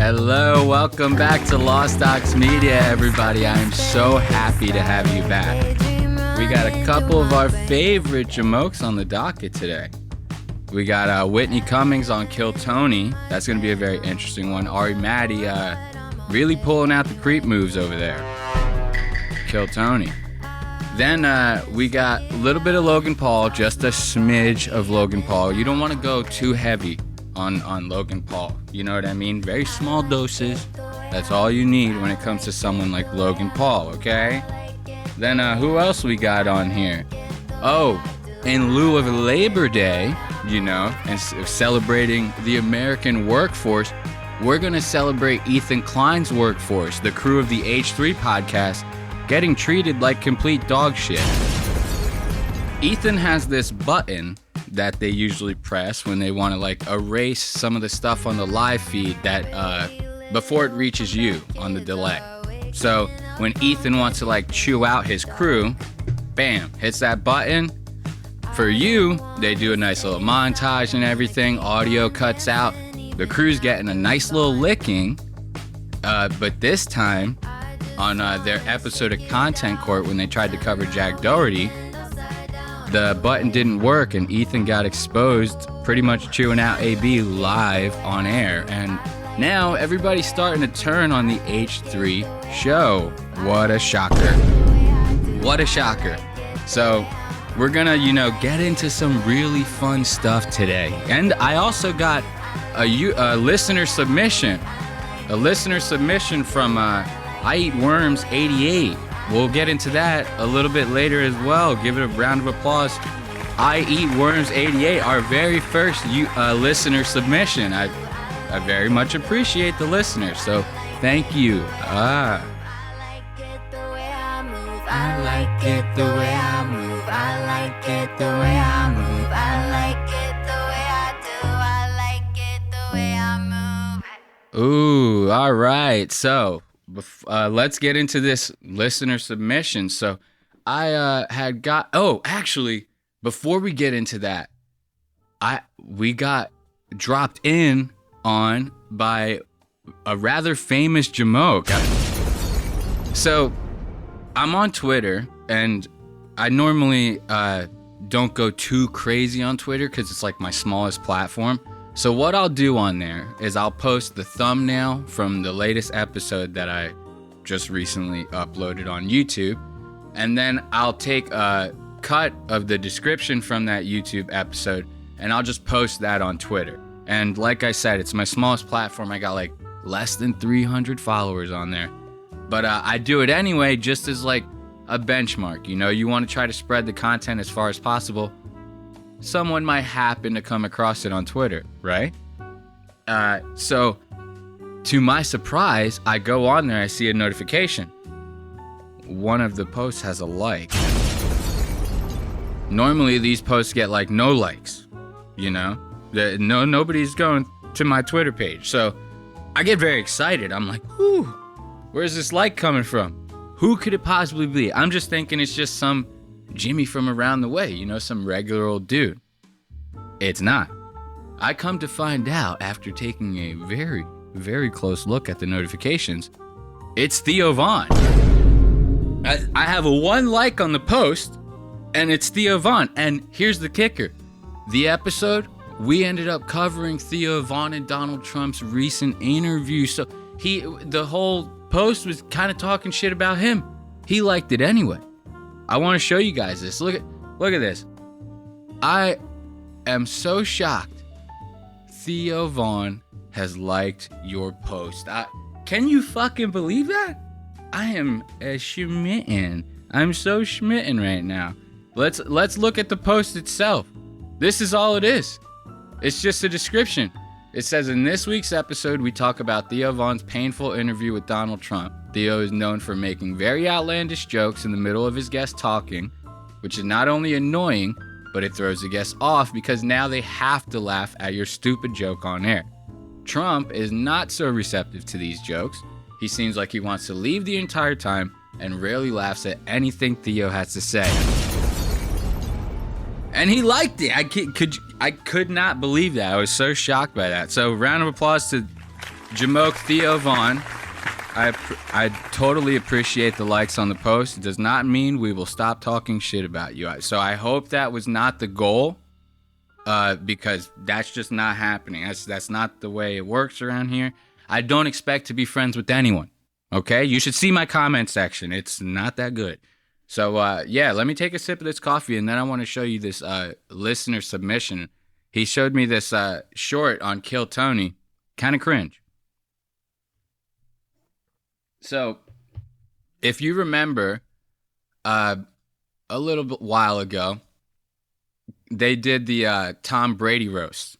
Hello, welcome back to Lost Aux Media, everybody. I am so happy to have you back. We got a couple of our favorite jamokes on the docket today. We got Whitney Cummings on Kill Tony. That's going to be a very interesting one. Matti really pulling out the creep moves over there. Kill Tony. Then we got a little bit of Logan Paul, just a smidge of Logan Paul. You don't want to go too heavy on Logan Paul. You know what I mean? Very small doses. That's all you need when it comes to someone like Logan Paul, okay? Then who else we got on here? Oh, in lieu of Labor Day, you know, and celebrating the American workforce, we're going to celebrate Ethan Klein's workforce, the crew of the H3 podcast, getting treated like complete dog shit. Ethan has this button that they usually press when they want to like erase some of the stuff on the live feed that before it reaches you on the delay. So when Ethan wants to like chew out his crew, bam, hits that button. For you, they do a nice little montage and everything. Audio cuts out. The crew's getting a nice little licking. But this time on their episode of Content Court when they tried to cover Jack Doherty, the button didn't work and Ethan got exposed pretty much chewing out AB live on air. And now everybody's starting to turn on the H3 show. What a shocker. What a shocker. So we're gonna, get into some really fun stuff today. And I also got a listener submission. A listener submission from I Eat Worms 88. We'll get into that a little bit later as well. Give it a round of applause. I Eat Worms 88, our very first listener submission. I very much appreciate the listeners, so thank you. I like it the way I move. I like it the way I move. I like it the way I move. I like it the way I do. I like it the way I move. Ooh, all right. So let's get into this listener submission. So I had got... Oh, actually, before we get into that, we got dropped in on by a rather famous jamoke. So I'm on Twitter, and I normally don't go too crazy on Twitter because it's like my smallest platform. So what I'll do on there is I'll post the thumbnail from the latest episode that I just recently uploaded on YouTube, and then I'll take a cut of the description from that YouTube episode and I'll just post that on Twitter. And like I said, it's my smallest platform. I got like less than 300 followers on there, but I do it anyway just as like a benchmark. You want to try to spread the content as far as possible. Someone might happen to come across it on Twitter, right? So to my surprise, I go on there, I see a notification. One of the posts has a like. Normally these posts get like no likes, nobody's going to my Twitter page. So I get very excited. I'm like, whew, where's this like coming from? Who could it possibly be? I'm just thinking it's just some Jimmy from around the way, some regular old dude. It's not. I come to find out after taking a very, very close look at the notifications, it's Theo Von. I have a 1 like on the post, and it's Theo Von. And here's the kicker. The episode, we ended up covering Theo Von and Donald Trump's recent interview. So the whole post was kind of talking shit about him. He liked it anyway. I want to show you guys this. Look at this. I am so shocked. Theo Von has liked your post. Can you fucking believe that? I am schmitten. I'm so schmitten right now. Let's look at the post itself. This is all it is. It's just a description. It says, in this week's episode, we talk about Theo Von's painful interview with Donald Trump. Theo is known for making very outlandish jokes in the middle of his guests talking, which is not only annoying, but it throws the guests off because now they have to laugh at your stupid joke on air. Trump is not so receptive to these jokes. He seems like he wants to leave the entire time and rarely laughs at anything Theo has to say. And he liked it. I could not believe that. I was so shocked by that. So round of applause to Jamoke Theo Vaughn, I totally appreciate the likes on the post. It does not mean we will stop talking shit about you. So I hope that was not the goal, because that's just not happening. That's not the way it works around here. I don't expect to be friends with anyone, okay? You should see my comment section. It's not that good. So, yeah, let me take a sip of this coffee, and then I want to show you this listener submission. He showed me this short on Kill Tony. Kind of cringe. So, if you remember, a little bit while ago, they did the Tom Brady roast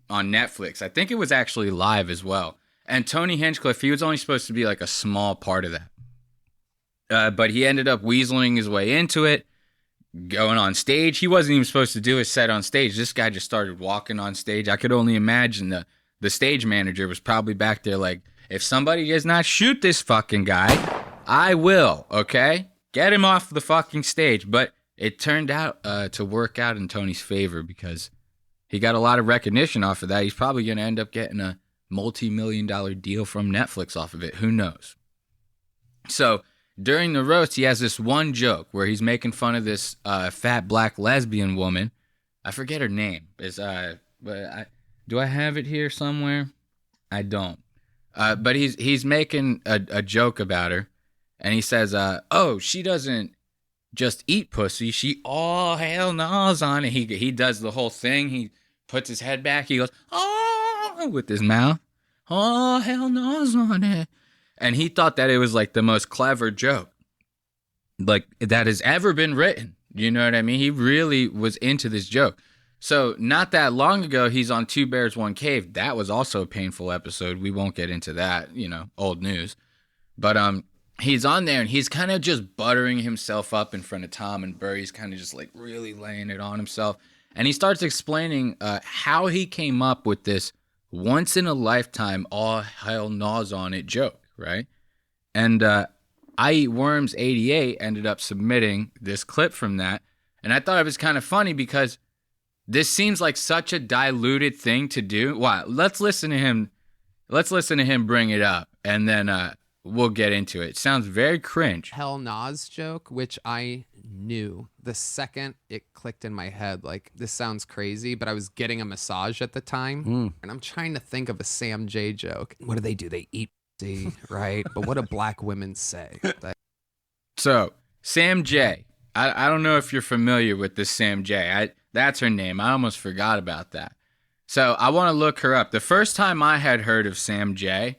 on Netflix. I think it was actually live as well. And Tony Hinchcliffe, he was only supposed to be like a small part of that. But he ended up weaseling his way into it, going on stage. He wasn't even supposed to do a set on stage. This guy just started walking on stage. I could only imagine the stage manager was probably back there like, if somebody does not shoot this fucking guy, I will, okay? Get him off the fucking stage. But it turned out to work out in Tony's favor because he got a lot of recognition off of that. He's probably going to end up getting a multi-million-dollar deal from Netflix off of it. Who knows? So during the roast, he has this one joke where he's making fun of this fat black lesbian woman. I forget her name. Do I have it here somewhere? I don't. But he's making a joke about her, and he says, "Oh, she doesn't just eat pussy. She all hell knows on it." He does the whole thing. He puts his head back. He goes, "Oh," with his mouth. "Oh, hell knows on it." And he thought that it was like the most clever joke like that has ever been written. You know what I mean? He really was into this joke. So not that long ago, he's on Two Bears, One Cave. That was also a painful episode. We won't get into that, old news. But he's on there and he's kind of just buttering himself up in front of Tom and Burr. He's kind of just like really laying it on himself. And he starts explaining how he came up with this once in a lifetime, all hell gnaws on it joke, right? And I Eat Worms 88 ended up submitting this clip from that. And I thought it was kind of funny because this seems like such a diluted thing to do. Wow, let's listen to him. Let's listen to him bring it up, and then we'll get into it. It sounds very cringe. Hell Nas joke, which I knew the second it clicked in my head. Like, this sounds crazy, but I was getting a massage at the time, and I'm trying to think of a Sam J joke. What do? They eat pussy, right? But what do black women say? So, Sam J. I don't know if you're familiar with this Sam J. That's her name. I almost forgot about that. So I want to look her up. The first time I had heard of Sam J,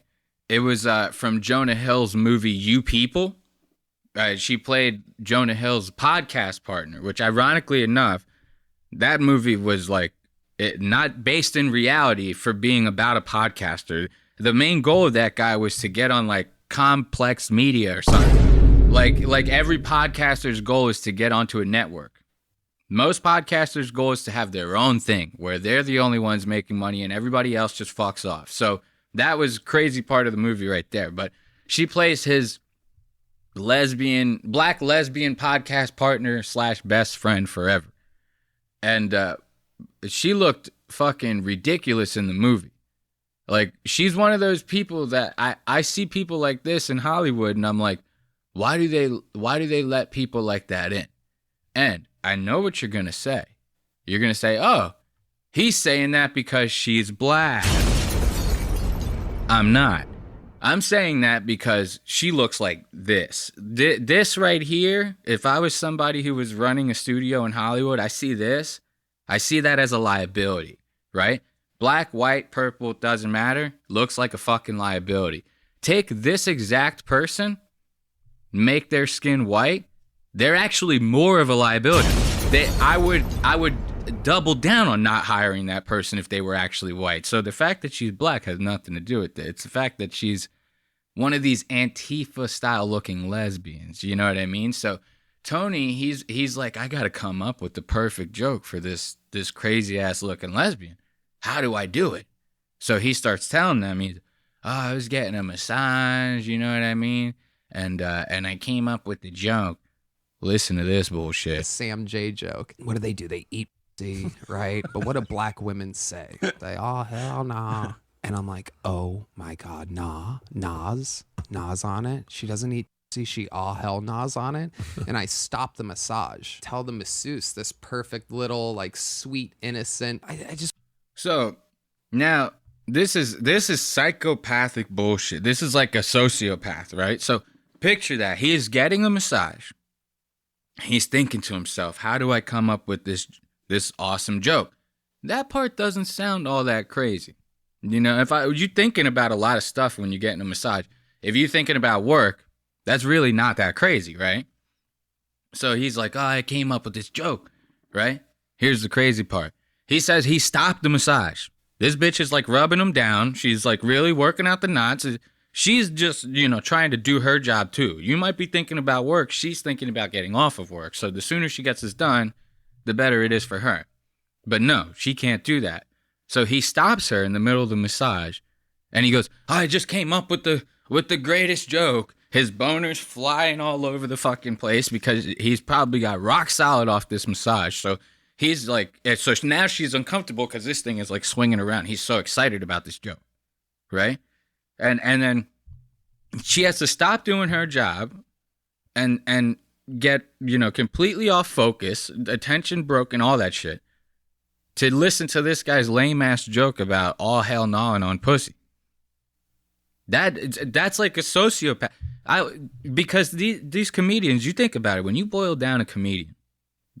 it was from Jonah Hill's movie You People. She played Jonah Hill's podcast partner, which ironically enough, that movie was like not based in reality for being about a podcaster. The main goal of that guy was to get on like Complex Media or something. Like every podcaster's goal is to get onto a network. Most podcasters' goal is to have their own thing where they're the only ones making money and everybody else just fucks off. So that was crazy part of the movie right there. But she plays his black lesbian podcast partner / best friend forever. And she looked fucking ridiculous in the movie. Like, she's one of those people that I see people like this in Hollywood and I'm like, why do they let people like that in? And I know what you're going to say. You're going to say, oh, he's saying that because she's black. I'm not. I'm saying that because she looks like this. This right here, if I was somebody who was running a studio in Hollywood, I see this. I see that as a liability, right? Black, white, purple, doesn't matter. Looks like a fucking liability. Take this exact person, make their skin white, they're actually more of a liability. I would double down on not hiring that person if they were actually white. So the fact that she's black has nothing to do with it. It's the fact that she's one of these Antifa-style looking lesbians. You know what I mean? So Tony, he's like, I got to come up with the perfect joke for this crazy-ass looking lesbian. How do I do it? So he starts telling them, I was getting a massage, you know what I mean? And I came up with the joke. Listen to this bullshit. The Sam J joke. What do? They eat pussy, right? But what do black women say? They, oh, hell nah. And I'm like, oh my God, Nas on it. She doesn't eat pussy, she all hell Nas on it. And I stop the massage, tell the masseuse, this perfect little like sweet, innocent. I just. So now this is psychopathic bullshit. This is like a sociopath, right? So picture that. He is getting a massage. He's thinking to himself, how do I come up with this awesome joke? That part doesn't sound all that crazy. You know, you're thinking about a lot of stuff when you're getting a massage. If you're thinking about work, that's really not that crazy, right? So he's like, oh, I came up with this joke, right? Here's the crazy part. He says he stopped the massage. This bitch is like rubbing him down. She's like really working out the knots. She's just, you know, trying to do her job too. You might be thinking about work. She's thinking about getting off of work. So the sooner she gets this done, the better it is for her. But no, she can't do that. So he stops her in the middle of the massage and he goes, I just came up with the greatest joke. His boner's flying all over the fucking place because he's probably got rock solid off this massage. So he's like, so now she's uncomfortable because this thing is like swinging around. He's so excited about this joke, right? And then she has to stop doing her job and get, you know, completely off focus, attention broken, all that shit, to listen to this guy's lame ass joke about all hell gnawing on pussy. That's like a sociopath. Because these comedians, you think about it, when you boil down a comedian,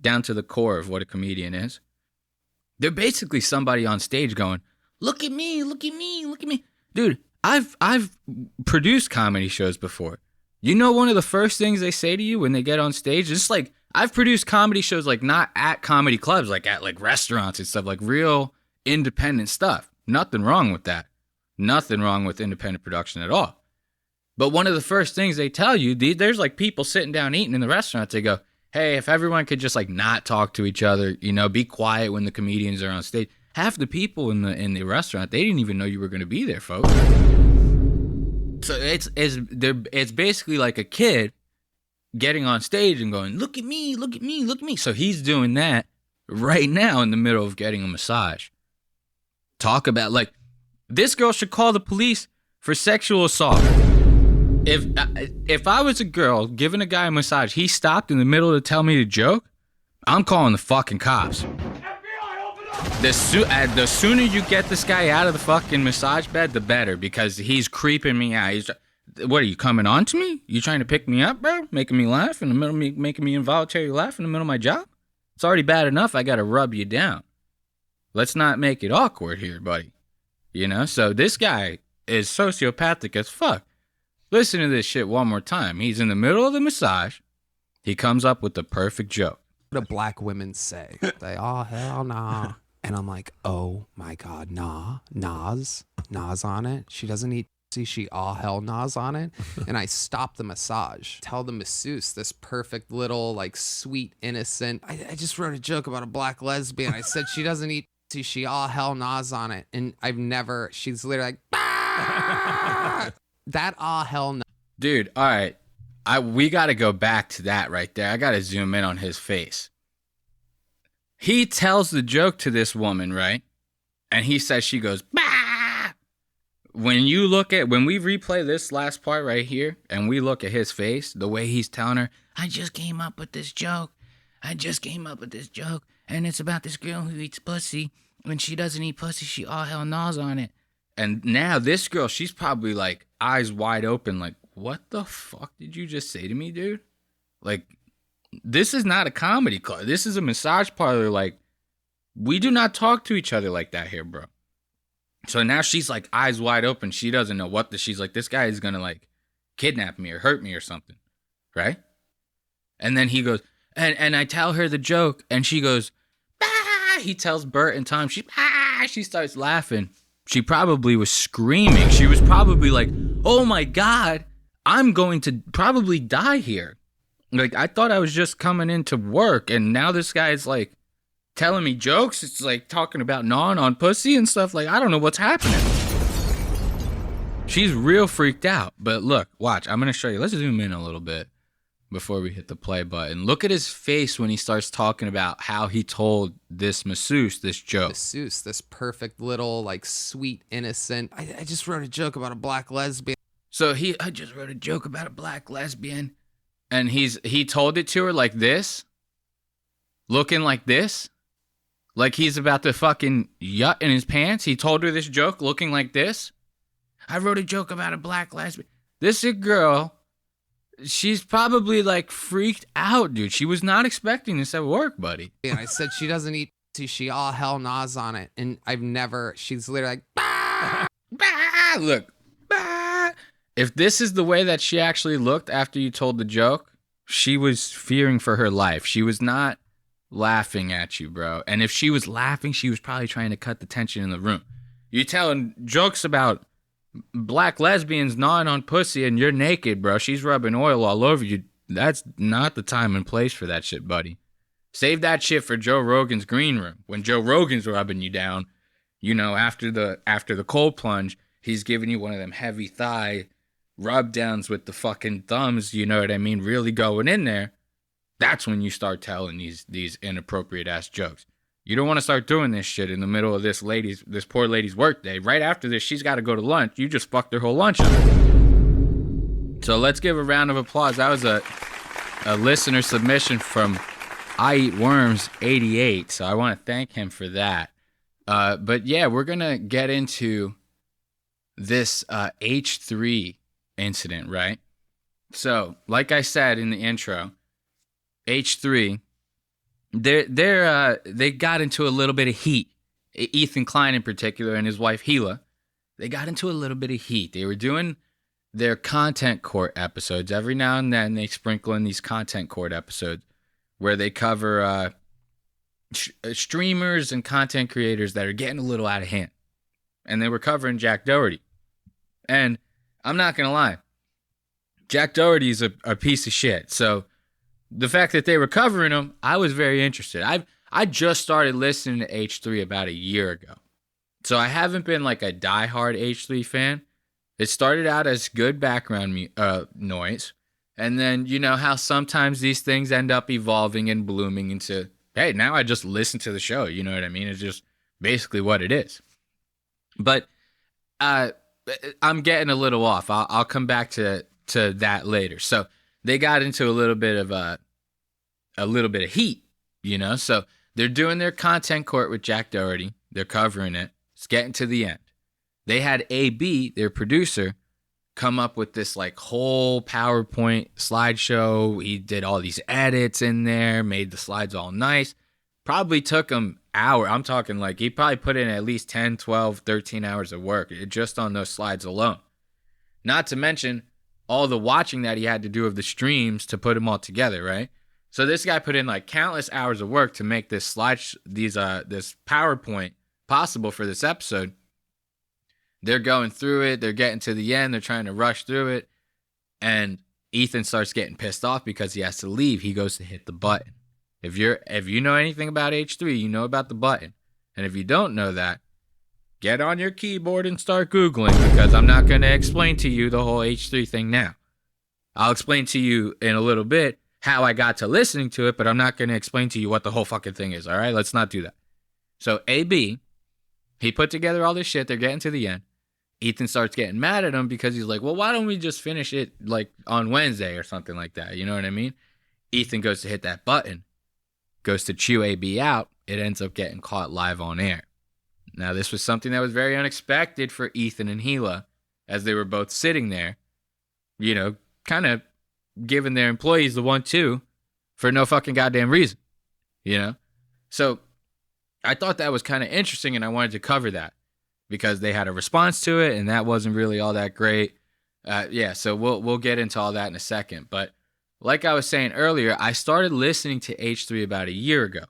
down to the core of what a comedian is, they're basically somebody on stage going, look at me, look at me, look at me. Dude, I've produced comedy shows before. You know, one of the first things they say to you when they get on stage, it's like, I've produced comedy shows like not at comedy clubs, like at like restaurants and stuff, like real independent stuff. Nothing wrong with that. Nothing wrong with independent production at all. But one of the first things they tell you, there's like people sitting down eating in the restaurants. They go, hey, if everyone could just like not talk to each other, you know, be quiet when the comedians are on stage. Half the people in the restaurant, they didn't even know you were going to be there, folks. So it's basically like a kid getting on stage and going, look at me, look at me, look at me. So he's doing that right now in the middle of getting a massage. Talk about, like, this girl should call the police for sexual assault. If I was a girl giving a guy a massage, he stopped in the middle to tell me to joke, I'm calling the fucking cops. The sooner you get this guy out of the fucking massage bed, the better, because he's creeping me out. What are you coming on to me? You trying to pick me up, bro? Making me laugh in the middle of me, making me involuntary laugh in the middle of my job? It's already bad enough I got to rub you down. Let's not make it awkward here, buddy. You know? So this guy is sociopathic as fuck. Listen to this shit one more time. He's in the middle of the massage. He comes up with the perfect joke. What do black women say? They, oh, hell nah. And I'm like, oh my God, Nas on it. She doesn't eat pussy, she all hell Nas on it. And I stop the massage, tell the masseuse, this perfect little like sweet, innocent. I just wrote a joke about a black lesbian. I said she doesn't eat pussy, she all hell Nas on it. And she's literally like, ah! That all hell no. Dude, all right. We got to go back to that right there. I got to zoom in on his face. He tells the joke to this woman, right? And he says, she goes, bah! When we replay this last part right here and we look at his face, the way he's telling her, I just came up with this joke. And it's about this girl who eats pussy. When she doesn't eat pussy, she all hell gnaws on it. And now this girl, she's probably like eyes wide open, like, what the fuck did you just say to me, dude? Like, this is not a comedy club. This is a massage parlor. Like, we do not talk to each other like that here, bro. So now she's like eyes wide open. She doesn't know she's like, this guy is going to like kidnap me or hurt me or something. Right? And then he goes, and I tell her the joke and she goes, bah! He tells Bert and Tom, she starts laughing. She probably was screaming. She was probably like, oh my God, I'm going to probably die here. Like, I thought I was just coming into work, and now this guy's like telling me jokes. It's like talking about gnawing on pussy and stuff. Like, I don't know what's happening. She's real freaked out. But look, watch, I'm going to show you. Let's zoom in a little bit. before we hit the play button. Look at his face when he starts talking about how he told this masseuse this joke. Masseuse, this perfect little, like, sweet, innocent. I just wrote a joke about a black lesbian. So I just wrote a joke about a black lesbian, and he told it to her like this, looking like this, like he's about to fucking yut in his pants. He told her this joke looking like this. I wrote a joke about a black lesbian. This is a girl. She's probably like freaked out, dude. She was not expecting this at work, buddy. And I said she doesn't eat sushi. All hell naws on it. And she's literally like, bah! Bah! Look, bah! If this is the way that she actually looked after you told the joke, she was fearing for her life. She was not laughing at you, bro. And if she was laughing, she was probably trying to cut the tension in the room. You're telling jokes about black lesbians gnawing on pussy and you're naked, bro. She's rubbing oil all over you. That's not the time and place for that shit, buddy. Save that shit for Joe Rogan's green room. When Joe Rogan's rubbing you down, you know, after the cold plunge, he's giving you one of them heavy thigh rub downs with the fucking thumbs, you know what I mean, really going in there. That's when you start telling these inappropriate ass jokes. You don't want to start doing this shit in the middle of this poor lady's work day. Right after this, she's got to go to lunch. You just fucked her whole lunch up. So let's give a round of applause. That was a listener submission from I Eat Worms 88. So I want to thank him for that. But yeah, we're going to get into this H3 incident, right? So like I said in the intro, H3, they got into a little bit of heat. Ethan Klein in particular and his wife Hila, they got into a little bit of heat. They were doing their content court episodes. Every now and then they sprinkle in these content court episodes where they cover streamers and content creators that are getting a little out of hand. And they were covering Jack Doherty. And I'm not going to lie, Jack Doherty's a piece of shit. So the fact that they were covering him, I was very interested. I just started listening to H3 about a year ago. So I haven't been like a diehard H3 fan. It started out as good background noise. And then you know how sometimes these things end up evolving and blooming into, hey, now I just listen to the show. You know what I mean? It's just basically what it is. But I'm getting a little off. I'll come back to that later. So they got into a little bit of heat, you know? So they're doing their content court with Jack Doherty. They're covering it. It's getting to the end. They had AB, their producer, come up with this like whole PowerPoint slideshow. He did all these edits in there, made the slides all nice. Probably took him hours. I'm talking like he probably put in at least 10, 12, 13 hours of work just on those slides alone. Not to mention all the watching that he had to do of the streams to put them all together, right? So this guy put in like countless hours of work to make this this PowerPoint possible for this episode. They're going through it. They're getting to the end. They're trying to rush through it. And Ethan starts getting pissed off because he has to leave. He goes to hit the button. If you know anything about H3, you know about the button. And if you don't know that, get on your keyboard and start Googling, because I'm not going to explain to you the whole H3 thing now. I'll explain to you in a little bit how I got to listening to it, but I'm not going to explain to you what the whole fucking thing is, all right? Let's not do that. So AB, he put together all this shit. They're getting to the end. Ethan starts getting mad at him because he's like, well, why don't we just finish it like on Wednesday or something like that? You know what I mean? Ethan goes to hit that button, goes to chew AB out. It ends up getting caught live on air. Now, this was something that was very unexpected for Ethan and Hila, as they were both sitting there, you know, kind of giving their employees the 1-2 for no fucking goddamn reason, you know? So I thought that was kind of interesting, and I wanted to cover that because they had a response to it, and that wasn't really all that great. So we'll get into all that in a second. But like I was saying earlier, I started listening to H3 about a year ago,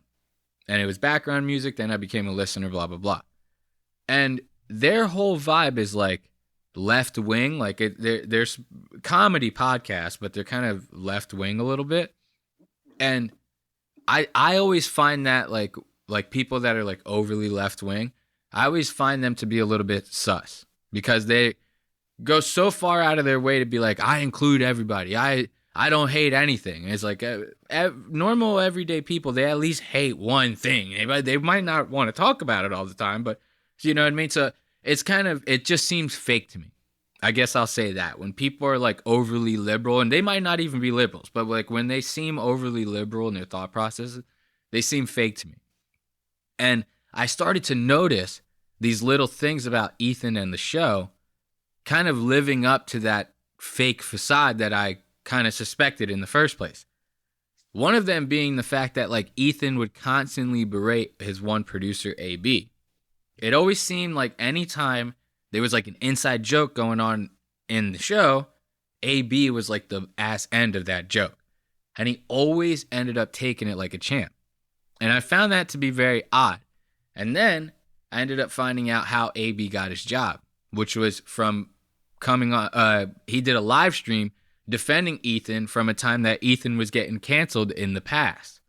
and it was background music. Then I became a listener, blah, blah, blah. And their whole vibe is like left wing. Like there's comedy podcasts, but they're kind of left wing a little bit. And I always find that like people that are like overly left wing, I always find them to be a little bit sus, because they go so far out of their way to be like, I include everybody. I I don't hate anything. It's like normal everyday people, they at least hate one thing. They might not want to talk about it all the time, but you know what I mean? So it's it just seems fake to me. I guess I'll say that. When people are like overly liberal, and they might not even be liberals, but like when they seem overly liberal in their thought processes, they seem fake to me. And I started to notice these little things about Ethan and the show kind of living up to that fake facade that I kind of suspected in the first place. One of them being the fact that like Ethan would constantly berate his one producer, AB. It always seemed like anytime there was like an inside joke going on in the show, AB was like the ass end of that joke. And he always ended up taking it like a champ. And I found that to be very odd. And then I ended up finding out how AB got his job, which was from coming on. He did a live stream defending Ethan from a time that Ethan was getting canceled in the past.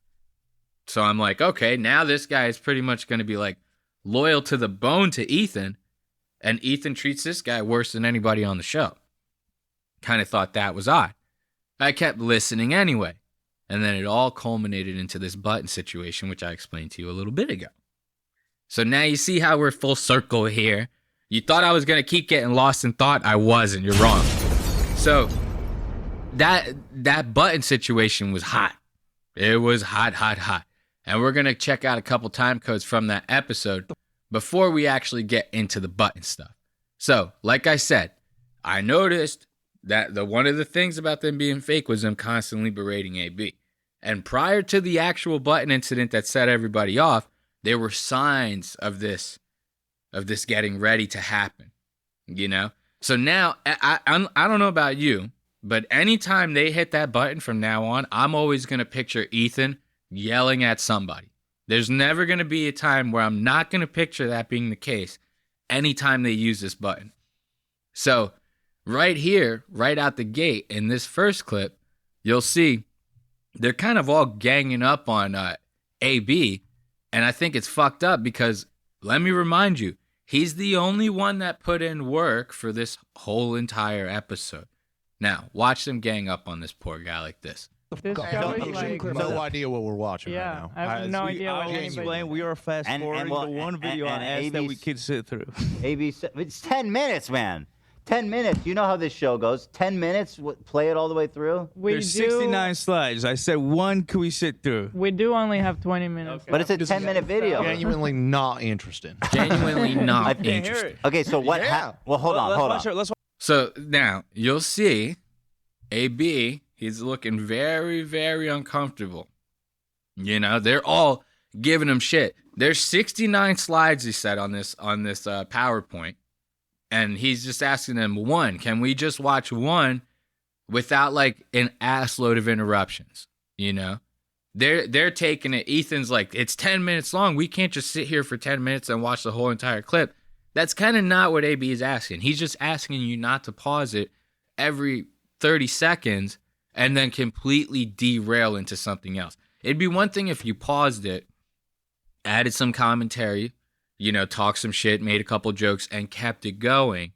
So I'm like, okay, now this guy is pretty much going to be like loyal to the bone to Ethan. And Ethan treats this guy worse than anybody on the show. Kind of thought that was odd. I kept listening anyway. And then it all culminated into this button situation, which I explained to you a little bit ago. So now you see how we're full circle here. You thought I was going to keep getting lost in thought. I wasn't. You're wrong. So that button situation was hot. It was hot, hot, hot. And we're going to check out a couple time codes from that episode before we actually get into the button stuff. So, like I said, I noticed that one of the things about them being fake was them constantly berating AB. And prior to the actual button incident that set everybody off, there were signs of this getting ready to happen, you know? So now, I don't know about you, but anytime they hit that button from now on, I'm always going to picture Ethan yelling at somebody. There's never going to be a time where I'm not going to picture that being the case anytime they use this button. So right here, right out the gate in this first clip, you'll see they're kind of all ganging up on AB. And I think it's fucked up because, let me remind you, he's the only one that put in work for this whole entire episode. Now, watch them gang up on this poor guy like this. This show is like, No idea what we're watching right yeah, now. I have no idea what I'll anybody. explain. We are fast forwarding the one video on S that we could sit through. It's 10 minutes, man. 10 minutes. You know how this show goes. 10 minutes, play it all the way through. There's 69 slides. I said one could we sit through? We do only have 20 minutes. But it's a 10-minute video. Genuinely not interested. Genuinely not interested. Okay, so what well, hold on. So now you'll see AB, he's looking very, very uncomfortable. You know, they're all giving him shit. There's 69 slides, he said, on this PowerPoint. And he's just asking them, one, can we just watch one without like an ass load of interruptions? You know, they're taking it. Ethan's like, it's 10 minutes long. We can't just sit here for 10 minutes and watch the whole entire clip. That's kind of not what AB is asking. He's just asking you not to pause it every 30 seconds and then completely derail into something else. It'd be one thing if you paused it, added some commentary, you know, talked some shit, made a couple jokes, and kept it going.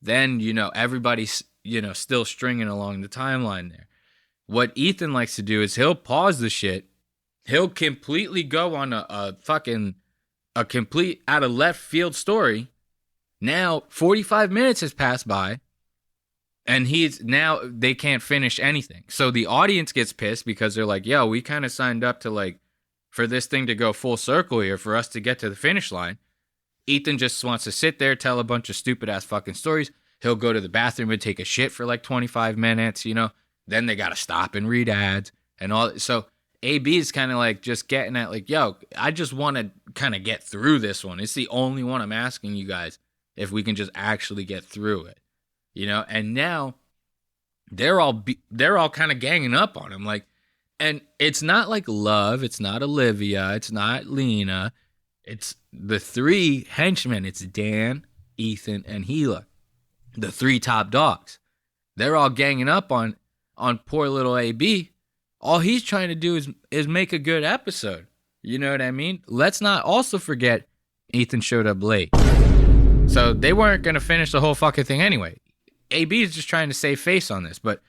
Then, you know, everybody's, you know, still stringing along the timeline there. What Ethan likes to do is he'll pause the shit. He'll completely go on a complete out of left field story. Now, 45 minutes has passed by. And they can't finish anything. So the audience gets pissed because they're like, yo, we kind of signed up to like, for this thing to go full circle here, for us to get to the finish line. Ethan just wants to sit there, tell a bunch of stupid ass fucking stories. He'll go to the bathroom and take a shit for like 25 minutes, you know. Then they got to stop and read ads and all. So AB is kind of like just getting at like, yo, I just want to kind of get through this one. It's the only one I'm asking you guys if we can just actually get through it. You know, and now they're all kind of ganging up on him. Like, and it's not like Love. It's not Olivia. It's not Lena. It's the three henchmen. It's Dan, Ethan, and Gila. The three top dogs. They're all ganging up on poor little AB. All he's trying to do is make a good episode. You know what I mean? Let's not also forget Ethan showed up late. So they weren't going to finish the whole fucking thing anyway. AB is just trying to save face on this, but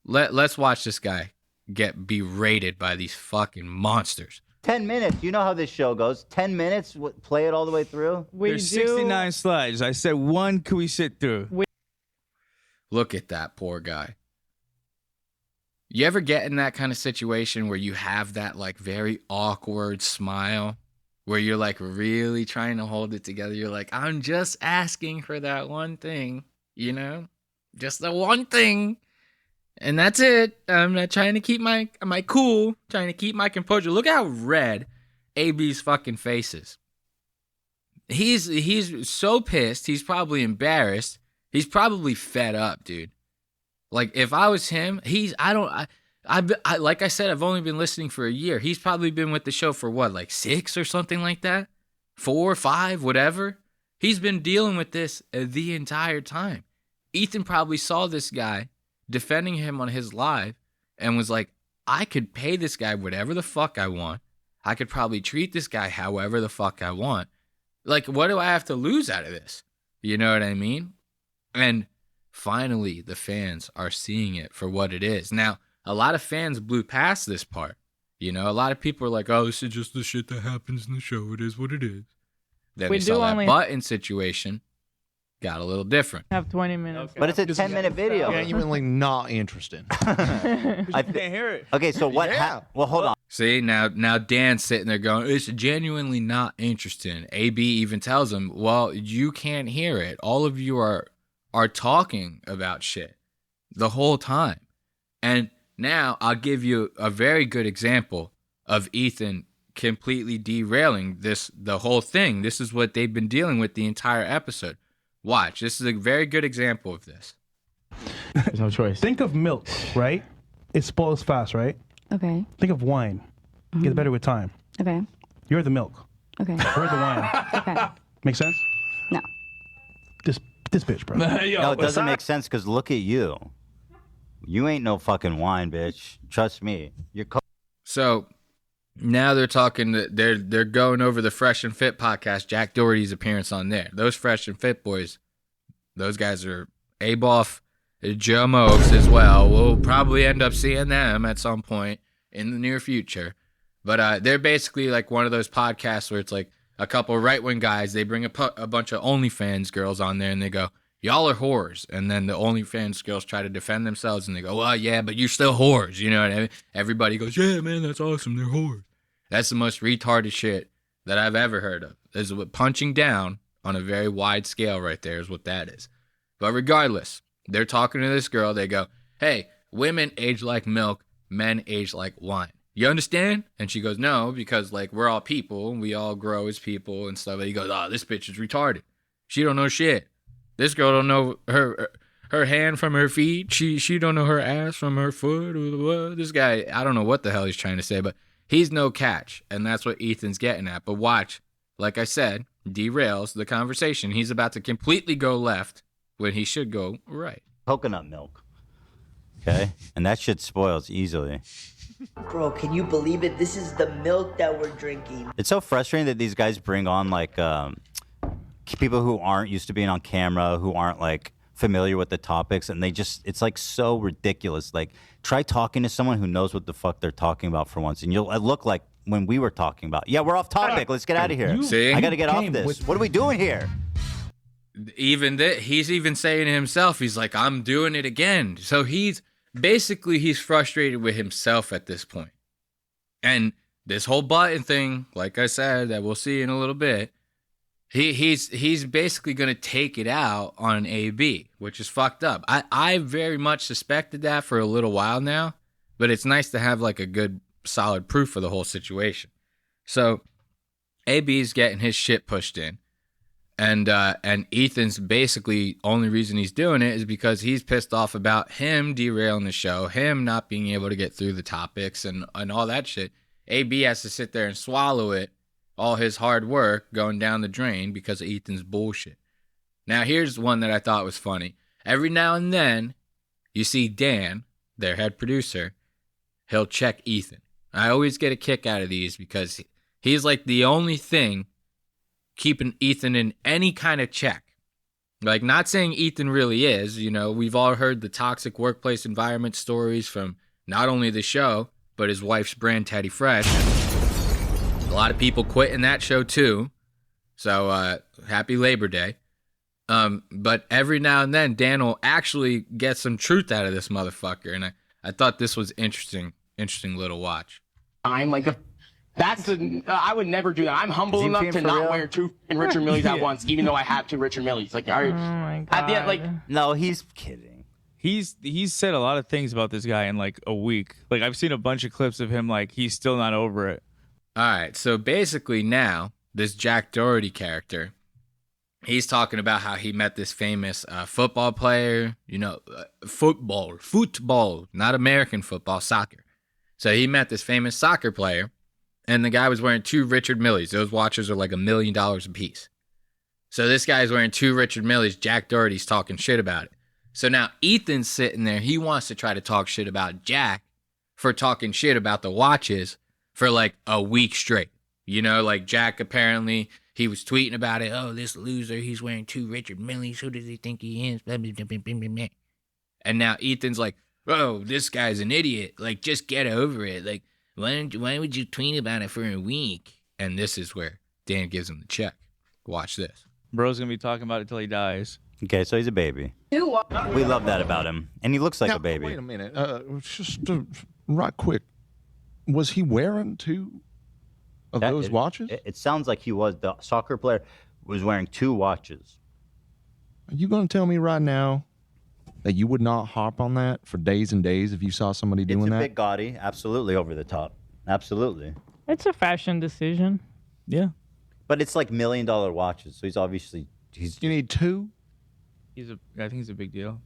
Let's watch this guy get berated by these fucking monsters. 10 minutes. You know how this show goes. 10 minutes, play it all the way through. There's 69 slides. I said one. Can we sit through? Look at that poor guy. You ever get in that kind of situation where you have that like very awkward smile where you're like really trying to hold it together? You're like, I'm just asking for that one thing, you know? Just the one thing. And that's it. I'm not trying to keep my cool, trying to keep my composure. Look how red AB's fucking face is. He's so pissed. He's probably embarrassed. He's probably fed up, dude. Like, if I was him, like I said, I've only been listening for a year. He's probably been with the show for what, like 6 or something like that? 4, 5, whatever. He's been dealing with this the entire time. Ethan probably saw this guy defending him on his live and was like, I could pay this guy whatever the fuck I want. I could probably treat this guy however the fuck I want. Like, what do I have to lose out of this? You know what I mean? And finally, the fans are seeing it for what it is. Now, a lot of fans blew past this part. You know, a lot of people are like, oh, this is just the shit that happens in the show. It is what it is. Then we saw that button situation. Got a little different. Have 20 minutes. But it's a 10-minute video. Genuinely not interesting. I can't hear it. Okay, so what well, hold on. See, now Dan's sitting there going, it's genuinely not interesting. AB even tells him, well, you can't hear it. All of you are talking about shit the whole time. And now I'll give you a very good example of Ethan completely derailing the whole thing. This is what they've been dealing with the entire episode. Watch. This is a very good example of this. There's no choice. Think of milk, right? It spoils fast, right? Okay. Think of wine. It gets better with time. Okay. You're the milk. Okay. We're the wine. Okay. Make sense? No. This bitch, bro. No, it doesn't make sense because look at you. You ain't no fucking wine, bitch. Trust me. You're So now they're talking. They're going over the Fresh and Fit podcast. Jack Doherty's appearance on there. Those Fresh and Fit boys, those guys are A-Boff, Joe Mokes as well. We'll probably end up seeing them at some point in the near future. But they're basically like one of those podcasts where it's like a couple right-wing guys. They bring a bunch of OnlyFans girls on there and they go, y'all are whores. And then the OnlyFans girls try to defend themselves and they go, well, yeah, but you're still whores. You know what I mean? Everybody goes, yeah, man, that's awesome. They're whores. That's the most retarded shit that I've ever heard of. There's punching down on a very wide scale right there is what that is. But regardless, they're talking to this girl. They go, hey, women age like milk, men age like wine. You understand? And she goes, no, because like we're all people and we all grow as people and stuff. And he goes, oh, this bitch is retarded. She don't know shit. This girl don't know her hand from her feet. She don't know her ass from her foot. This guy, I don't know what the hell he's trying to say, but he's no catch. And that's what Ethan's getting at. But watch, like I said, derails the conversation. He's about to completely go left when he should go right. Coconut milk. Okay? And that shit spoils easily. Bro, can you believe it? This is the milk that we're drinking. It's so frustrating that these guys bring on like people who aren't used to being on camera, who aren't like familiar with the topics, and it's like so ridiculous. Like, try talking to someone who knows what the fuck they're talking about for once, and you'll look like when we were talking about. Yeah, we're off topic. Let's get out of here. See? I got to get off this. What are we doing here? He's even saying to himself, he's like, I'm doing it again. So he's frustrated with himself at this point. And this whole button thing, like I said, that we'll see in a little bit, he's basically going to take it out on AB, which is fucked up. I very much suspected that for a little while now, but it's nice to have like a good solid proof for the whole situation. So AB's getting his shit pushed in, and Ethan's basically only reason he's doing it is because he's pissed off about him derailing the show, him not being able to get through the topics and all that shit. AB has to sit there and swallow it. All his hard work going down the drain because of Ethan's bullshit. Now, here's one that I thought was funny. Every now and then, you see Dan, their head producer, he'll check Ethan. I always get a kick out of these because he's like the only thing keeping Ethan in any kind of check. Like, not saying Ethan really is, you know, we've all heard the toxic workplace environment stories from not only the show, but his wife's brand, Teddy Fresh. A lot of people quitting that show too. So, happy Labor Day. But every now and then, Dan will actually get some truth out of this motherfucker. And I thought this was interesting little watch. I'm like, I would never do that. I'm humble enough to not wear two Richard Milles at once, even though I have two Richard Milles. Like, all right, my at the end, like, No, he's kidding. He's said a lot of things about this guy in like a week. Like I've seen a bunch of clips of him like he's still not over it. All right, so basically now, this Jack Doherty character, he's talking about how he met this famous football player, you know, football, not American football, soccer. So he met this famous soccer player, and the guy was wearing two Richard Milles. Those watches are like $1 million a piece. So this guy's wearing two Richard Milles. Jack Doherty's talking shit about it. So now Ethan's sitting there. He wants to try to talk shit about Jack for talking shit about the watches for like a week straight. You know, like Jack apparently, he was tweeting about it. Oh, this loser, he's wearing two Richard Milles. Who does he think he is? And now Ethan's like, oh, this guy's an idiot. Like, just get over it. Like, why would you tweet about it for a week? And this is where Dan gives him the check. Watch this. Bro's gonna be talking about it till he dies. Okay, so he's a baby. We love that about him, and he looks like a baby. Wait a minute. Just right quick. Was he wearing two of those watches? It sounds like he was. The soccer player was wearing two watches. Are you going to tell me right now that you would not harp on that for days and days if you saw somebody doing It's a that? bit gaudy. Absolutely over the top. Absolutely. It's a fashion decision. Yeah. But it's like $1 million watches, so he's obviously... You need two? I think he's a big deal.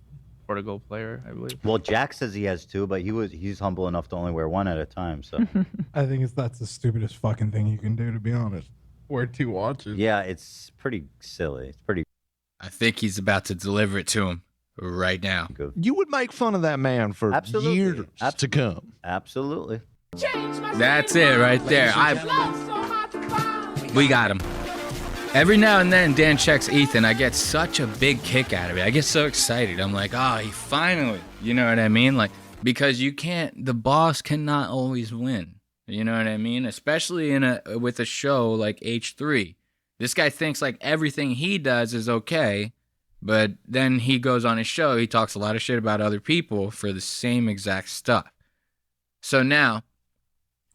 Portugal player, I believe. Well, Jack says he has two, but he's humble enough to only wear one at a time, so... I think that's the stupidest fucking thing you can do, to be honest. Wear two watches. Yeah, it's pretty silly. It's pretty... I think he's about to deliver it to him right now. good. You would make fun of that man for Absolutely. years to come. Absolutely. That's it right there. We got him. Every now and then, Dan checks Ethan. I get such a big kick out of it. I get so excited. I'm like, oh, he finally, you know what I mean? Like, because the boss cannot always win. You know what I mean? Especially with a show like H3. This guy thinks like everything he does is okay, but then he goes on his show, he talks a lot of shit about other people for the same exact stuff. So now,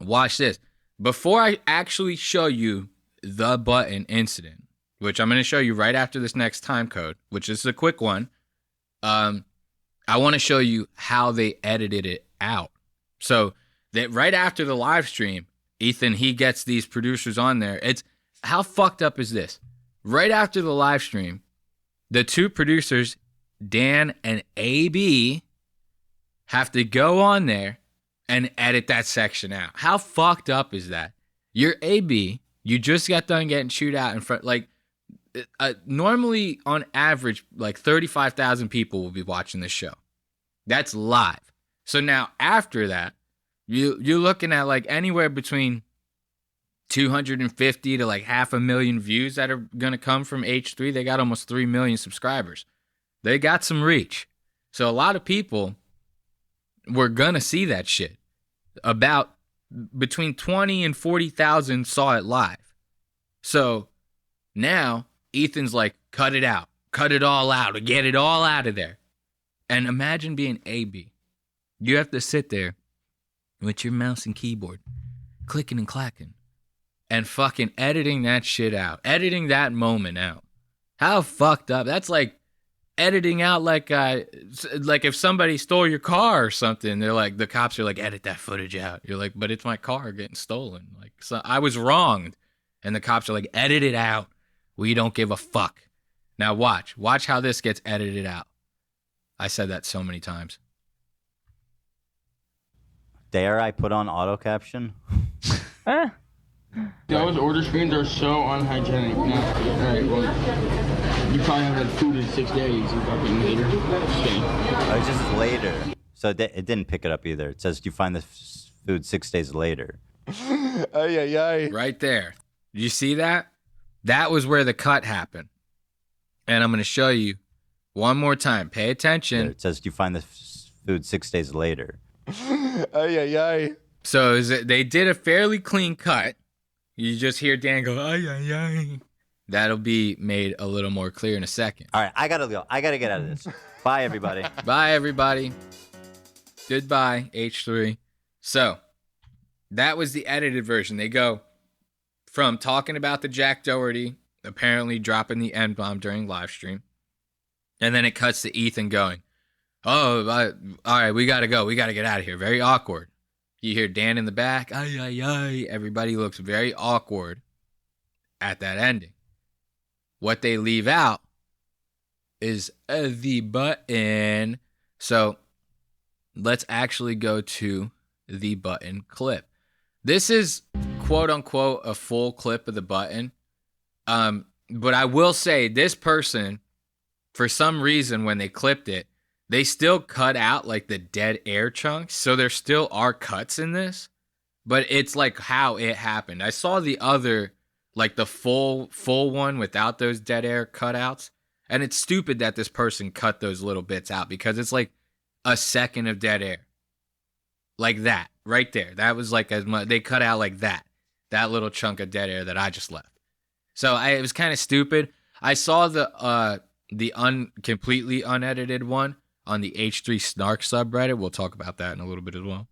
watch this. Before I actually show you the button incident, which I'm going to show you right after this next time code, which is a quick one, I want to show you how they edited it out. So that right after the live stream, Ethan, he gets these producers on there. How fucked up is this? Right after the live stream, the two producers, Dan and AB, have to go on there and edit that section out. How fucked up is that? You're AB, you just got done getting chewed out in front, like, normally on average, like 35,000 people will be watching this show. That's live. So now after that, you're looking at like anywhere between 250 to like 500,000 views that are going to come from H3. They got almost 3 million subscribers. They got some reach. So a lot of people were going to see that shit. About between 20 and 40,000 saw it live. So now Ethan's like, cut it out. Cut it all out. Or get it all out of there. And imagine being AB. You have to sit there with your mouse and keyboard, clicking and clacking, and fucking editing that shit out. Editing that moment out. How fucked up. That's like editing out like if somebody stole your car or something. They're like, the cops are like, edit that footage out. You're like, but it's my car getting stolen. Like, so I was wronged. And the cops are like, edit it out. We don't give a fuck. Now watch how this gets edited out. I said that so many times. Dare I put on auto caption? Those order screens are so unhygienic. All right, well, you probably haven't had food in 6 days. You fucking later. It's just later. So it didn't pick it up either. It says you find the food 6 days later. Right there. You see that? That was where the cut happened. And I'm going to show you one more time. Pay attention. It says you find the food 6 days later. So they did a fairly clean cut. You just hear Dan go, ay, ay, ay. That'll be made a little more clear in a second. All right, I got to go. I got to get out of this. Bye, everybody. Bye, everybody. Goodbye, H3. So that was the edited version. They go from talking about the Jack Doherty, apparently dropping the N-bomb during live stream, and then it cuts to Ethan going, all right, we got to go. We got to get out of here. Very awkward. You hear Dan in the back, ay, ay, ay. Everybody looks very awkward at that ending. What they leave out is the button. So let's actually go to the button clip. This is quote unquote a full clip of the button. But I will say this person, for some reason, when they clipped it, they still cut out like the dead air chunks. So there still are cuts in this, but it's like how it happened. I saw the other, like the full one without those dead air cutouts. And it's stupid that this person cut those little bits out because it's like a second of dead air. Like that, right there. That was like as much, they cut out like that little chunk of dead air that I just left. So it was kind of stupid. I saw the completely unedited one on the H3 Snark subreddit. We'll talk about that in a little bit as well.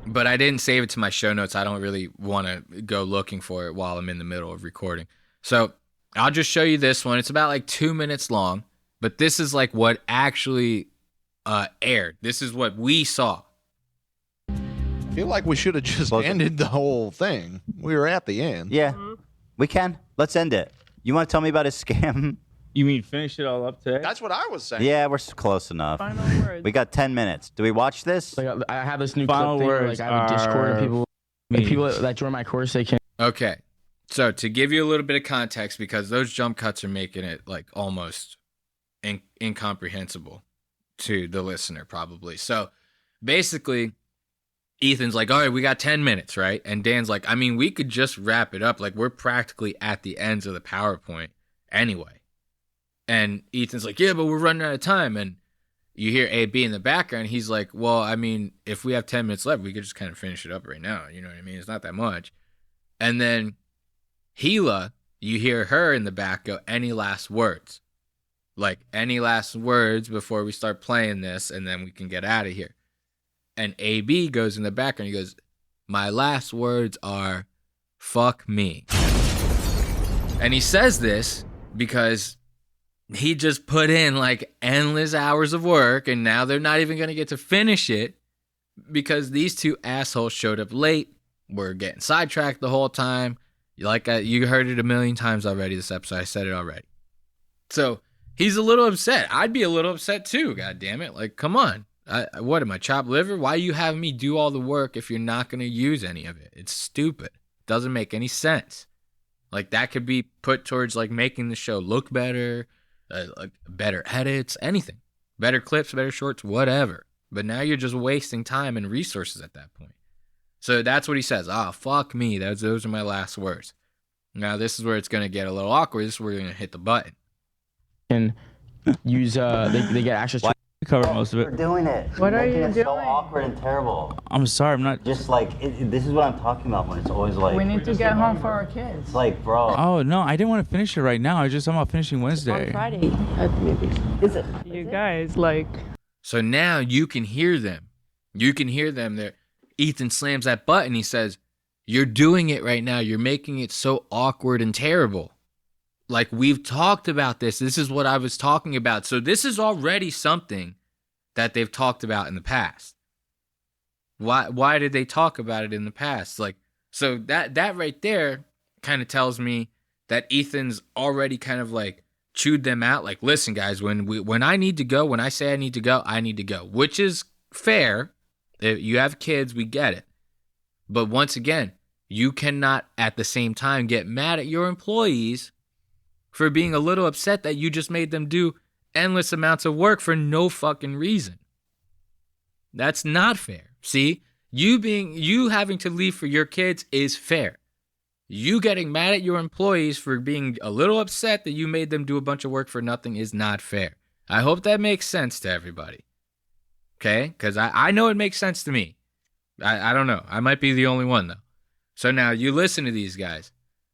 But I didn't save it to my show notes. I don't really want to go looking for it while I'm in the middle of recording. So I'll just show you this one. It's about like 2 minutes long, but this is like what actually aired. This is what we saw. I feel like we should have just ended the whole thing. We were at the end. Yeah, we can. Let's end it. You want to tell me about his scam? You mean finish it all up today? That's what I was saying. Yeah, we're close enough. Final words. We got 10 minutes. Do we watch this? Like I have this new Final clip thing where, words like I have a Discord and people that join my course, they can. Okay. So to give you a little bit of context, because those jump cuts are making it like almost incomprehensible to the listener probably. So basically, Ethan's like, all right, we got 10 minutes, right? And Dan's like, I mean, we could just wrap it up. Like we're practically at the ends of the PowerPoint anyway. And Ethan's like, yeah, but we're running out of time. And you hear AB in the background. He's like, well, I mean, if we have 10 minutes left, we could just kind of finish it up right now. You know what I mean? It's not that much. And then Gila, you hear her in the back go, any last words? Like, any last words before we start playing this, and then we can get out of here. And AB goes in the background. He goes, my last words are, fuck me. And he says this because he just put in like endless hours of work, and now they're not even going to get to finish it because these two assholes showed up late. We're getting sidetracked the whole time. You heard it a million times already this episode. I said it already. So he's a little upset. I'd be a little upset too, God damn it. Like, come on. What am I, chopped liver? Why are you having me do all the work if you're not going to use any of it? It's stupid. Doesn't make any sense. Like, that could be put towards like making the show look better, like better edits, anything. Better clips, better shorts, whatever. But now you're just wasting time and resources at that point. So that's what he says. Fuck me. Those are my last words. Now this is where it's going to get a little awkward. This is where we're going to hit the button. And use they get access to. We covered most of it. We're doing it. What are you doing? It's so awkward and terrible. I'm sorry, I'm not. Just like, this is what I'm talking about when it's always like. We need to get home for our kids. It's like, bro. Oh no, I didn't want to finish it right now. I'm about finishing Wednesday. On Friday, maybe. Is it? You guys, like. So now you can hear them. You can hear them there. Ethan slams that button. He says, you're doing it right now. You're making it so awkward and terrible. Like, we've talked about this. This is what I was talking about. So this is already something that they've talked about in the past. Why did they talk about it in the past? Like, so that right there kind of tells me that Ethan's already kind of like chewed them out. Like, listen, guys, when I need to go, when I say I need to go, I need to go, which is fair. If you have kids, we get it. But once again, you cannot at the same time get mad at your employees for being a little upset that you just made them do endless amounts of work for no fucking reason. That's not fair. See, you having to leave for your kids is fair. You getting mad at your employees for being a little upset that you made them do a bunch of work for nothing is not fair. I hope that makes sense to everybody. Okay? Because I know it makes sense to me. I don't know. I might be the only one, though. So now you listen to these guys.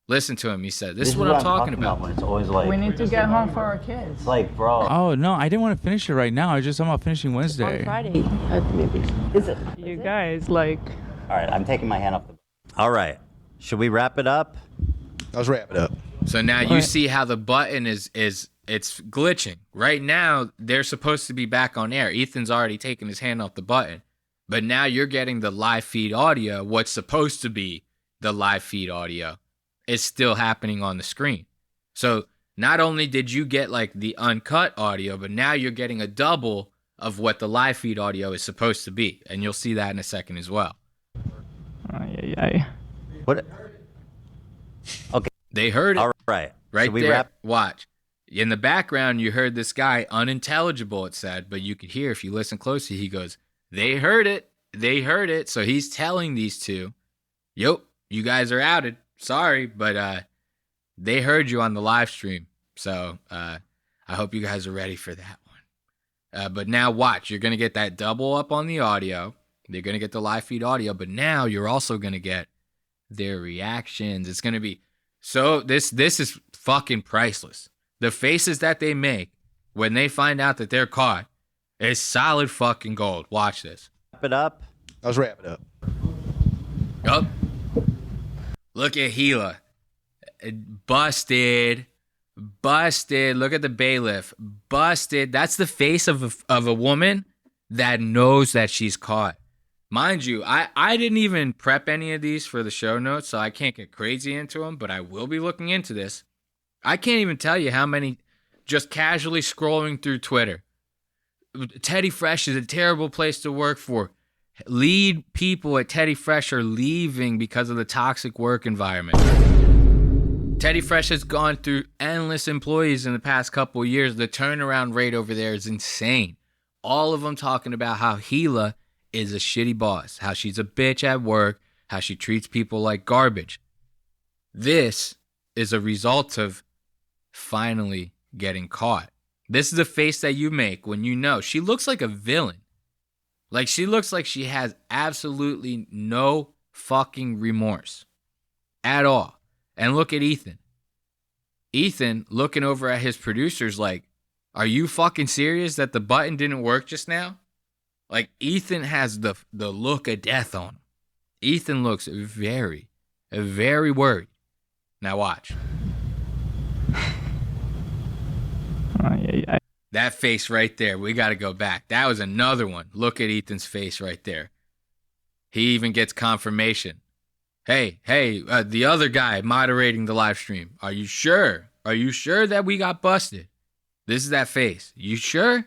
Listen to him. He said, this is what I'm talking about. When it's always like, We need to get home for our kids. it's like, bro. Oh no, I didn't want to finish it right now. I was just talking about finishing Wednesday. On Friday, maybe. Is it? You guys, like, All right, I'm taking my hand off the. All right, should we wrap it up? Let's wrap it up. So now you see how the button is it's glitching. Right now, they're supposed to be back on air. Ethan's already taken his hand off the button. But now you're getting the live feed audio. What's supposed to be the live feed audio is still happening on the screen. So not only did you get like the uncut audio, but now you're getting a double of what the live feed audio is supposed to be. And you'll see that in a second as well. What? Okay. They heard it. All right. Right Should we there. wrap? Watch. In the background, you heard this guy, unintelligible, it said, but you could hear if you listen closely, he goes, they heard it. They heard it. So he's telling these two, yo, you guys are outed. Sorry, but they heard you on the live stream. So I hope you guys are ready for that one. But now watch. You're going to get that double up on the audio. They're going to get the live feed audio. But now you're also going to get their reactions. It's going to be so this is fucking priceless. The faces that they make when they find out that they're caught is solid fucking gold. Watch this. Wrap it up. Let's wrap it up. Yup. Look at Gila. Busted. Busted. Look at the bailiff. Busted. That's the face of a woman that knows that she's caught. Mind you, I didn't even prep any of these for the show notes, so I can't get crazy into them, but I will be looking into this. I can't even tell you how many just casually scrolling through Twitter. Teddy Fresh is a terrible place to work for. Lead people at Teddy Fresh are leaving because of the toxic work environment. Teddy Fresh has gone through endless employees in the past couple of years. The turnaround rate over there is insane. All of them talking about how Gila is a shitty boss, how she's a bitch at work, how she treats people like garbage. This is a result of finally getting caught. This is the face that you make when you know she looks like a villain. Like she looks like she has absolutely no fucking remorse at all. And look at Ethan. Ethan looking over at his producers like, are you fucking serious that the button didn't work just now? Like Ethan has the look of death on him. Ethan looks very, very worried. Now watch. That face right there, we got to go back. That was another one. Look at Ethan's face right there. He even gets confirmation. Hey, the other guy moderating the live stream. Are you sure? Are you sure that we got busted? This is that face. You sure?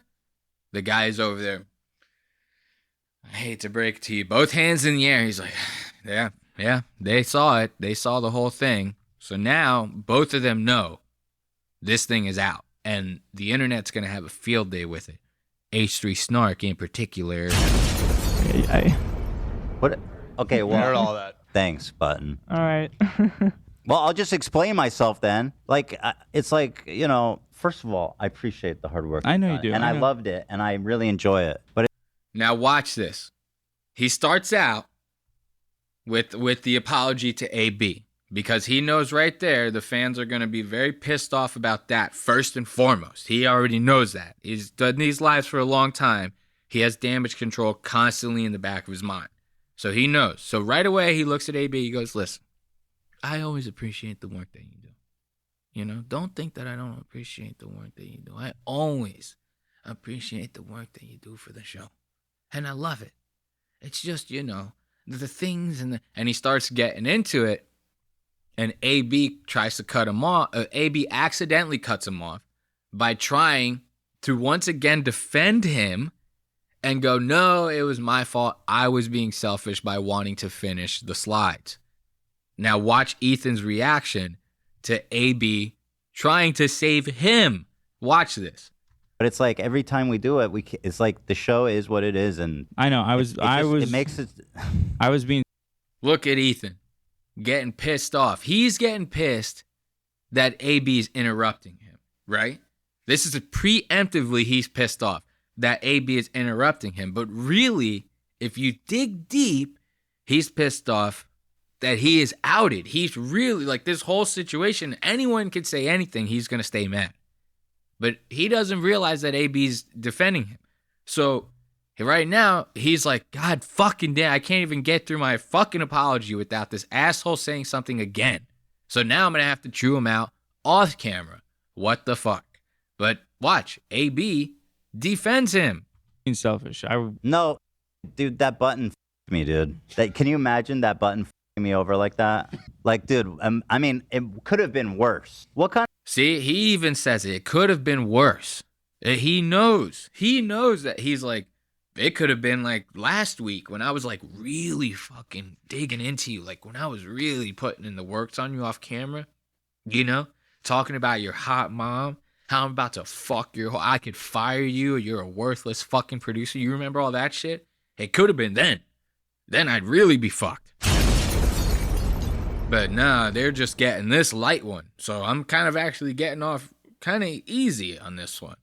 The guy is over there. I hate to break it to you. Both hands in the air. He's like, yeah, they saw it. They saw the whole thing. So now both of them know this thing is out. And the internet's going to have a field day with it. H3 Snark in particular. What? Okay, well, heard all that. Thanks, Button. All right. Well, I'll just explain myself then. Like, it's like, you know, first of all, I appreciate the hard work. I know you do. And I loved it, and I really enjoy it. But Now watch this. He starts out with the apology to AB because he knows right there the fans are going to be very pissed off about that first and foremost. He already knows that. He's done these lives for a long time. He has damage control constantly in the back of his mind. So he knows. So right away he looks at AB. He goes, listen, I always appreciate the work that you do. You know, don't think that I don't appreciate the work that you do. I always appreciate the work that you do for the show. And I love it. It's just, you know, the things and he starts getting into it. And AB tries to cut him off. AB accidentally cuts him off by trying to once again defend him and go, no, it was my fault. I was being selfish by wanting to finish the slides. Now watch Ethan's reaction to AB trying to save him. Watch this. But it's like every time we do it, it's like the show is what it is, and I know. it makes it. I was being. Look at Ethan getting pissed off. He's getting pissed that AB is interrupting him, right? This is preemptively he's pissed off that AB is interrupting him. But really, if you dig deep, he's pissed off that he is outed. He's really, like, this whole situation, anyone could say anything, he's going to stay mad. But he doesn't realize that AB's defending him. So right now, he's like, God fucking damn, I can't even get through my fucking apology without this asshole saying something again. So now I'm going to have to chew him out off camera. What the fuck? But watch, AB defends him. Being selfish. No, dude, that button f***ed me, dude. Can you imagine that button f***ing me over like that? Like, dude, I mean, it could have been worse. What kind? See, he even says it could have been worse. He knows that he's like, it could have been like last week when I was like really fucking digging into you. Like when I was really putting in the works on you off camera, you know, talking about your hot mom, how I'm about to fuck I could fire you, or you're a worthless fucking producer. You remember all that shit? It could have been then. Then I'd really be fucked. But nah, they're just getting this light one. So I'm kind of actually getting off kind of easy on this one.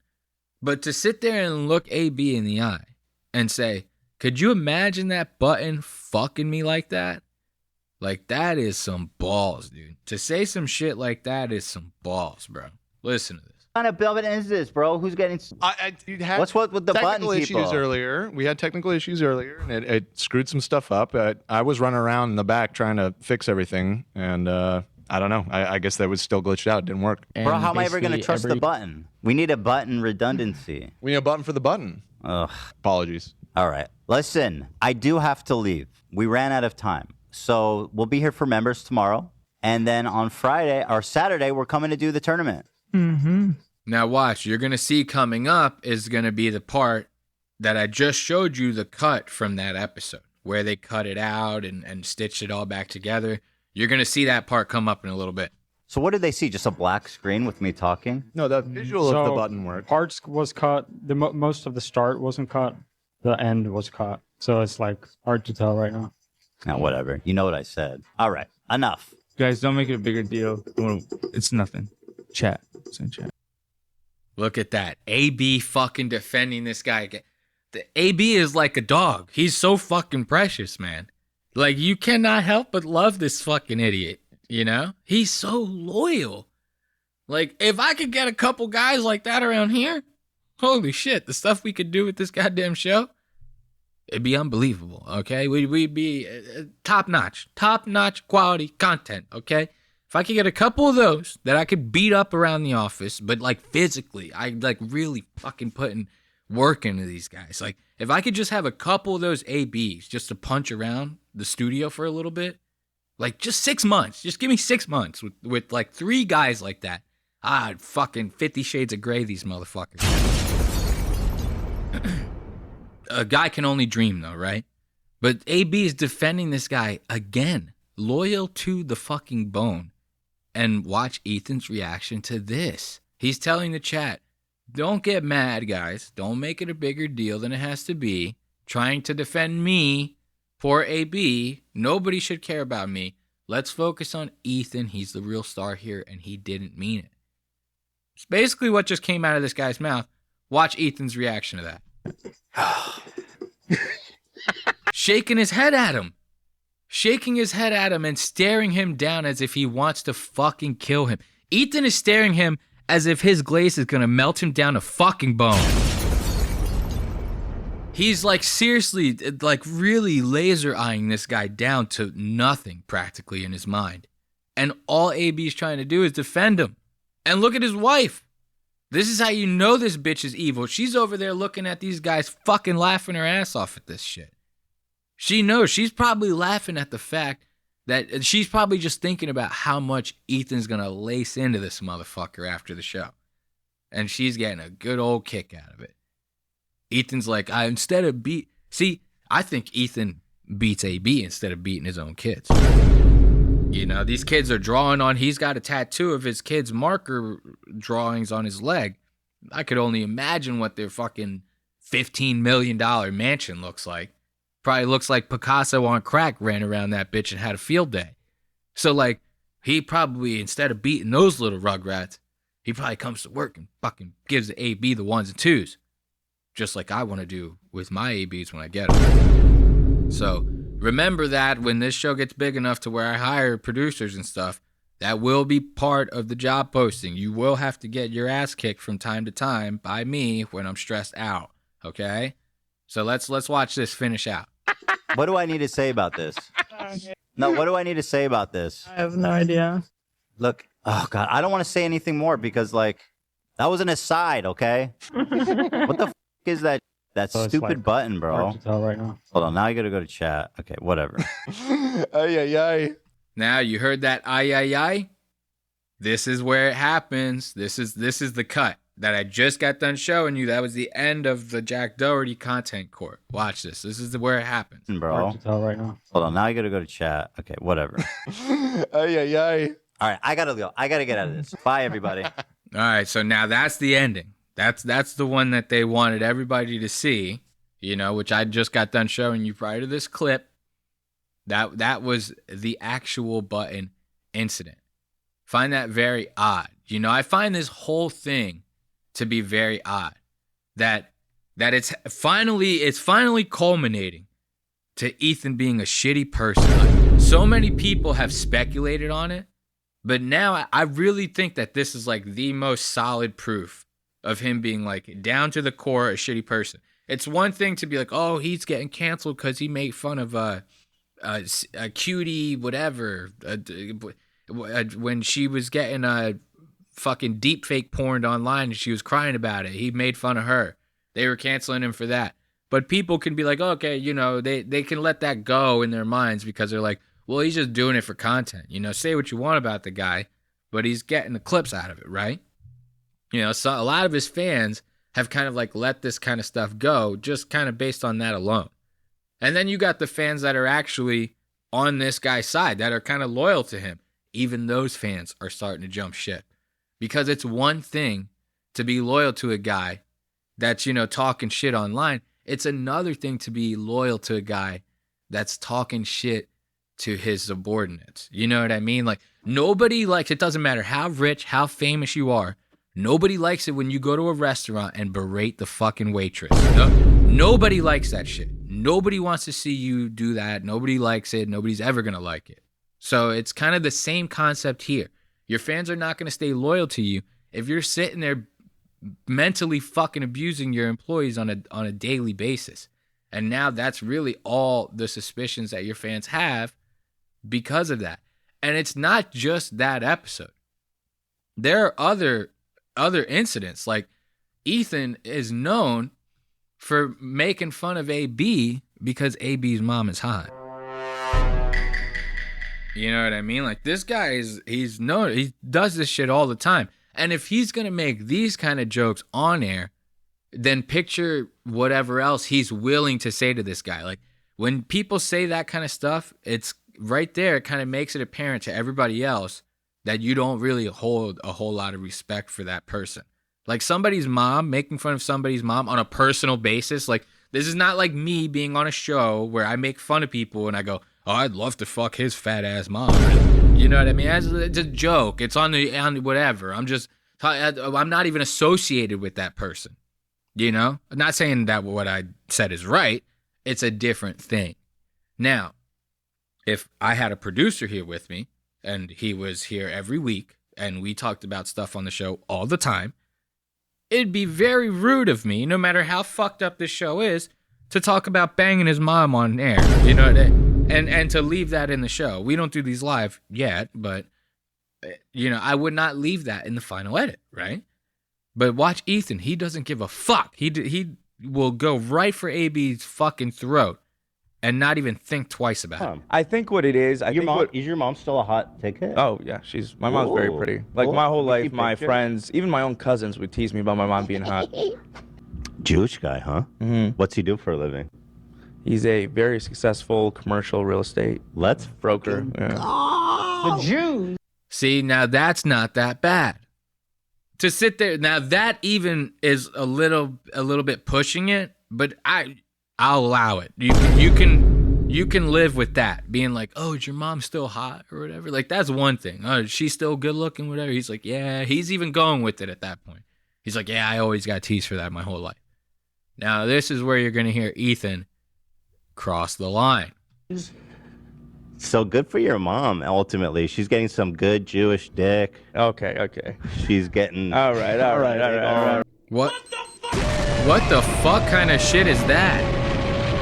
But to sit there and look AB in the eye and say, could you imagine that button fucking me like that? Like, that is some balls, dude. To say some shit like that is some balls, bro. Listen to this. What kind of building is this, bro? Who's getting... What's what with the button issues people? earlier. We had technical issues earlier, and it screwed some stuff up. I was running around in the back trying to fix everything, and I don't know. I guess that was still glitched out. It didn't work. Bro, how am I ever going to trust the button? We need a button redundancy. We need a button for the button. Ugh. Apologies. All right. Listen, I do have to leave. We ran out of time. So we'll be here for members tomorrow. And then on Friday or Saturday, we're coming to do the tournament. Mm-hmm. Now watch, you're going to see coming up is going to be the part that I just showed you, the cut from that episode where they cut it out and stitched it all back together. You're going to see that part come up in a little bit. So what did they see? Just a black screen with me talking? No, the visual of the button worked. Parts was cut. Most of the start wasn't cut. The end was cut. So it's like hard to tell right now. Now, whatever. You know what I said. All right. Enough. Guys, don't make it a bigger deal. It's nothing. Chat. It's in chat. Look at that. AB fucking defending this guy. The AB is like a dog. He's so fucking precious, man. Like, you cannot help but love this fucking idiot, you know? He's so loyal. Like, if I could get a couple guys like that around here, holy shit, the stuff we could do with this goddamn show, it'd be unbelievable, okay? We'd be top-notch quality content, okay? If I could get a couple of those that I could beat up around the office, but like physically, I like really fucking putting work into these guys. Like, if I could just have a couple of those ABs just to punch around the studio for a little bit, like just 6 months, just give me 6 months with like 3 guys like that. I'd fucking 50 Shades of Grey these motherfuckers. A guy can only dream though, right? But AB is defending this guy again, loyal to the fucking bone. And watch Ethan's reaction to this. He's telling the chat, don't get mad, guys. Don't make it a bigger deal than it has to be. Trying to defend me, poor AB. Nobody should care about me. Let's focus on Ethan. He's the real star here, and he didn't mean it. It's basically what just came out of this guy's mouth. Watch Ethan's reaction to that. Shaking his head at him. Shaking his head at him and staring him down as if he wants to fucking kill him. Ethan is staring him as if his glaze is gonna melt him down to fucking bone. He's like seriously, like really laser eyeing this guy down to nothing practically in his mind. And all AB is trying to do is defend him. And look at his wife. This is how you know this bitch is evil. She's over there looking at these guys fucking laughing her ass off at this shit. She knows. She's probably laughing at the fact that she's probably just thinking about how much Ethan's going to lace into this motherfucker after the show. And she's getting a good old kick out of it. Ethan's like, I think Ethan beats AB instead of beating his own kids. You know, these kids are drawing on, he's got a tattoo of his kids' marker drawings on his leg. I could only imagine what their fucking $15 million mansion looks like. Probably looks like Picasso on crack ran around that bitch and had a field day. So like, he probably, instead of beating those little rugrats, he probably comes to work and fucking gives the AB the ones and twos. Just like I want to do with my ABs when I get them. So remember that when this show gets big enough to where I hire producers and stuff, that will be part of the job posting. You will have to get your ass kicked from time to time by me when I'm stressed out. Okay? So let's watch this finish out. What do I need to say about this? No, what do I need to say about this? I have no idea. Look, oh God, I don't want to say anything more because like that was an aside, okay? What the is that So stupid like button, bro? hard to tell right now. Hold on, now you gotta go to chat. Okay, whatever. Ay, ay, ay. Now you heard that ay ay ay? This is where it happens. This is the cut that I just got done showing you. That was the end of the Jack Doherty content court. Watch this. This is where it happens. Bro. Hard to tell right now. Hold on, now you gotta go to chat. Okay, whatever. Ay, ay, ay. All right, I gotta go. I gotta get out of this. Bye, everybody. All right, so now that's the ending. That's the one that they wanted everybody to see, you know, which I just got done showing you prior to this clip. That was the actual button incident. Find that very odd. You know, I find this whole thing to be very odd. That it's finally culminating to Ethan being a shitty person. Like, so many people have speculated on it, but now I really think that this is like the most solid proof of him being like down to the core a shitty person. It's one thing to be like, oh, he's getting canceled because he made fun of a cutie, whatever, when she was getting a fucking deep fake porned online and she was crying about it. He made fun of her. They were canceling him for that. But people can be like, okay, you know, they can let that go in their minds because they're like, well, he's just doing it for content. You know, say what you want about the guy, but he's getting the clips out of it, right? You know, so a lot of his fans have kind of like let this kind of stuff go just kind of based on that alone. And then you got the fans that are actually on this guy's side that are kind of loyal to him. Even those fans are starting to jump ship because it's one thing to be loyal to a guy that's, you know, talking shit online. It's another thing to be loyal to a guy that's talking shit to his subordinates. You know what I mean? Like, nobody likes, it doesn't matter how rich, how famous you are. Nobody likes it when you go to a restaurant and berate the fucking waitress. No, nobody likes that shit. Nobody wants to see you do that. Nobody likes it. Nobody's ever going to like it. So it's kind of the same concept here. Your fans are not going to stay loyal to you if you're sitting there mentally fucking abusing your employees on a daily basis. And now that's really all the suspicions that your fans have because of that. And it's not just that episode. There are other incidents. Like, Ethan is known for making fun of AB because AB's mom is hot. You know what I mean? Like, this guy he's known, he does this shit all the time. And if he's going to make these kind of jokes on air, then picture whatever else he's willing to say to this guy. Like, when people say that kind of stuff, it's right there. It kind of makes it apparent to everybody else that you don't really hold a whole lot of respect for that person. Like, somebody's mom, making fun of somebody's mom on a personal basis. Like, this is not like me being on a show where I make fun of people and I go, oh, I'd love to fuck his fat ass mom. You know what I mean? It's a joke. It's on whatever. I'm not even associated with that person. You know? I'm not saying that what I said is right. It's a different thing. Now, if I had a producer here with me and he was here every week and we talked about stuff on the show all the time, it'd be very rude of me, no matter how fucked up this show is, to talk about banging his mom on air. You know what I mean? And to leave that in the show. We don't do these live yet, but, you know, I would not leave that in the final edit, right? But watch Ethan. He doesn't give a fuck. He will go right for AB's fucking throat and not even think twice about it. I think what it is, Is your mom still a hot ticket? Oh yeah, my mom's very pretty. Like, my whole life, my pictures? friends, even my own cousins would tease me about my mom being hot. Jewish guy, huh? Mm-hmm. What's he do for a living? He's a very successful commercial real estate broker. Yeah. The Jews. See, now that's not that bad. To sit there, now that even is a little bit pushing it, but I'll allow it. You You can live with that, being like, oh, is your mom still hot or whatever? Like, that's one thing. Oh, is she still good looking, whatever? He's like, yeah. He's even going with it at that point. He's like, yeah, I always got teased for that my whole life. Now, this is where you're going to hear Ethan cross the line. So good for your mom, ultimately. She's getting some good Jewish dick. Okay. She's getting... All right. What the fuck kind of shit is that?